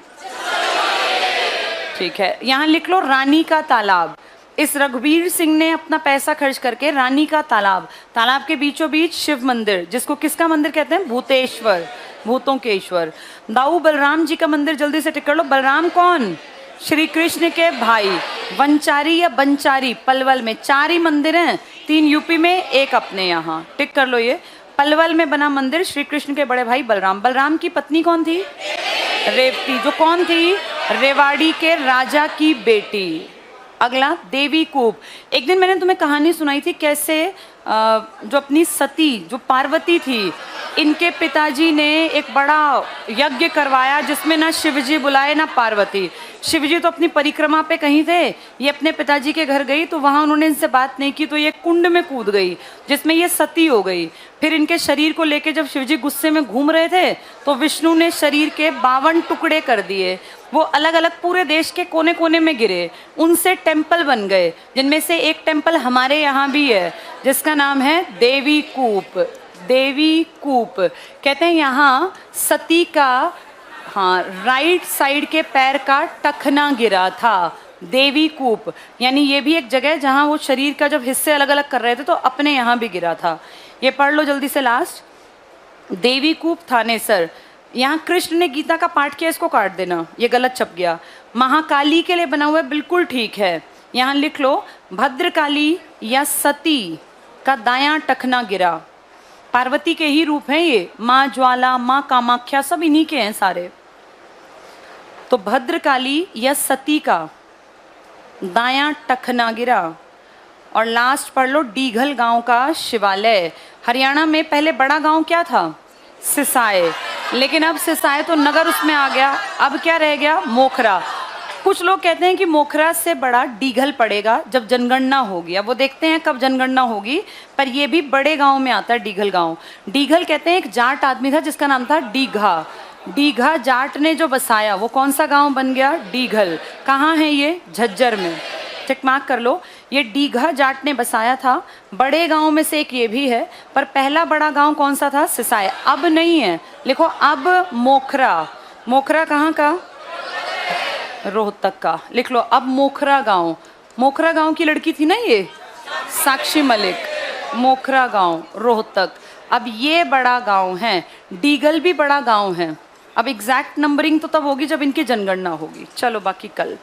ठीक है। यहाँ लिख लो रानी का तालाब। इस रघुवीर सिंह ने अपना पैसा खर्च करके रानी का तालाब, तालाब के बीचों बीच शिव मंदिर, जिसको किसका मंदिर कहते हैं? भूतेश्वर, भूतों के ईश्वर। दाऊ बलराम जी का मंदिर, जल्दी से टिक कर लो। बलराम कौन? श्री कृष्ण के भाई। वंचारी या बंचारी, पलवल में 4 ही मंदिर हैं, 3 यूपी में, 1 अपने यहाँ, टिक कर लो। ये पलवल में बना मंदिर श्री कृष्ण के बड़े भाई बलराम। बलराम की पत्नी कौन थी? रेवती, जो कौन थी? रेवाड़ी के राजा की बेटी। अगला देवी कूप। एक दिन मैंने तुम्हें कहानी सुनाई थी कैसे जो अपनी सती, जो पार्वती थी, इनके पिताजी ने एक बड़ा यज्ञ करवाया जिसमें ना शिवजी बुलाए ना पार्वती। शिवजी तो अपनी परिक्रमा पे कहीं थे, ये अपने पिताजी के घर गई तो वहाँ उन्होंने इनसे बात नहीं की तो ये कुंड में कूद गई जिसमें ये सती हो गई। फिर इनके शरीर को लेके जब शिवजी गुस्से में घूम रहे थे तो विष्णु ने शरीर के 52 टुकड़े कर दिए, वो अलग अलग पूरे देश के कोने कोने में गिरे, उनसे टेम्पल बन गए, जिनमें से एक टेम्पल हमारे यहाँ भी है जिसका नाम है देवी कूप। देवी कूप कहते हैं यहाँ सती का, हाँ, राइट साइड के पैर का टखना गिरा था। देवी कूप यानी ये भी एक जगह जहाँ वो शरीर का जब हिस्से अलग अलग कर रहे थे तो अपने यहाँ भी गिरा था। ये पढ़ लो जल्दी से लास्ट। देवी कूप थानेसर, यहाँ कृष्ण ने गीता का पाठ किया, इसको काट देना, ये गलत छप गया। महाकाली के लिए बना हुआ है, बिल्कुल ठीक है। यहाँ लिख लो भद्रकाली या सती का दायां टखना गिरा। पार्वती के ही रूप हैं ये, माँ ज्वाला, माँ कामाख्या, सब इन्हीं के हैं सारे। तो भद्रकाली या सती का दायां टखना गिरा। और लास्ट पढ़ लो डीघल गांव का शिवालय। हरियाणा में पहले बड़ा गांव क्या था? सिसाए, लेकिन अब सिसाए तो नगर उसमें आ गया, अब क्या रह गया? मोखरा। कुछ लोग कहते हैं कि मोखरा से बड़ा डीघल पड़ेगा जब जनगणना होगी, अब वो देखते हैं कब जनगणना होगी, पर ये भी बड़े गांव में आता है डीघल गांव। डीघल कहते हैं एक जाट आदमी था जिसका नाम था डीघा। डीघा जाट ने जो बसाया वो कौन सा गांव बन गया? डीघल। कहाँ है ये? झज्जर में, टिक मार्क कर लो। ये डीघा जाट ने बसाया था, बड़े गांव में से एक ये भी है, पर पहला बड़ा गांव कौन सा था? सिसाए। अब नहीं है, लिखो अब मोखरा। मोखरा कहाँ का? रोहतक का, लिख लो अब मोखरा गांव। मोखरा गांव की लड़की थी ना ये, साक्षी मलिक। मोखरा गांव रोहतक। अब ये बड़ा गांव है, डीगल भी बड़ा गांव है। अब एग्जैक्ट नंबरिंग तो तब होगी जब इनकी जनगणना होगी। चलो बाकी कल।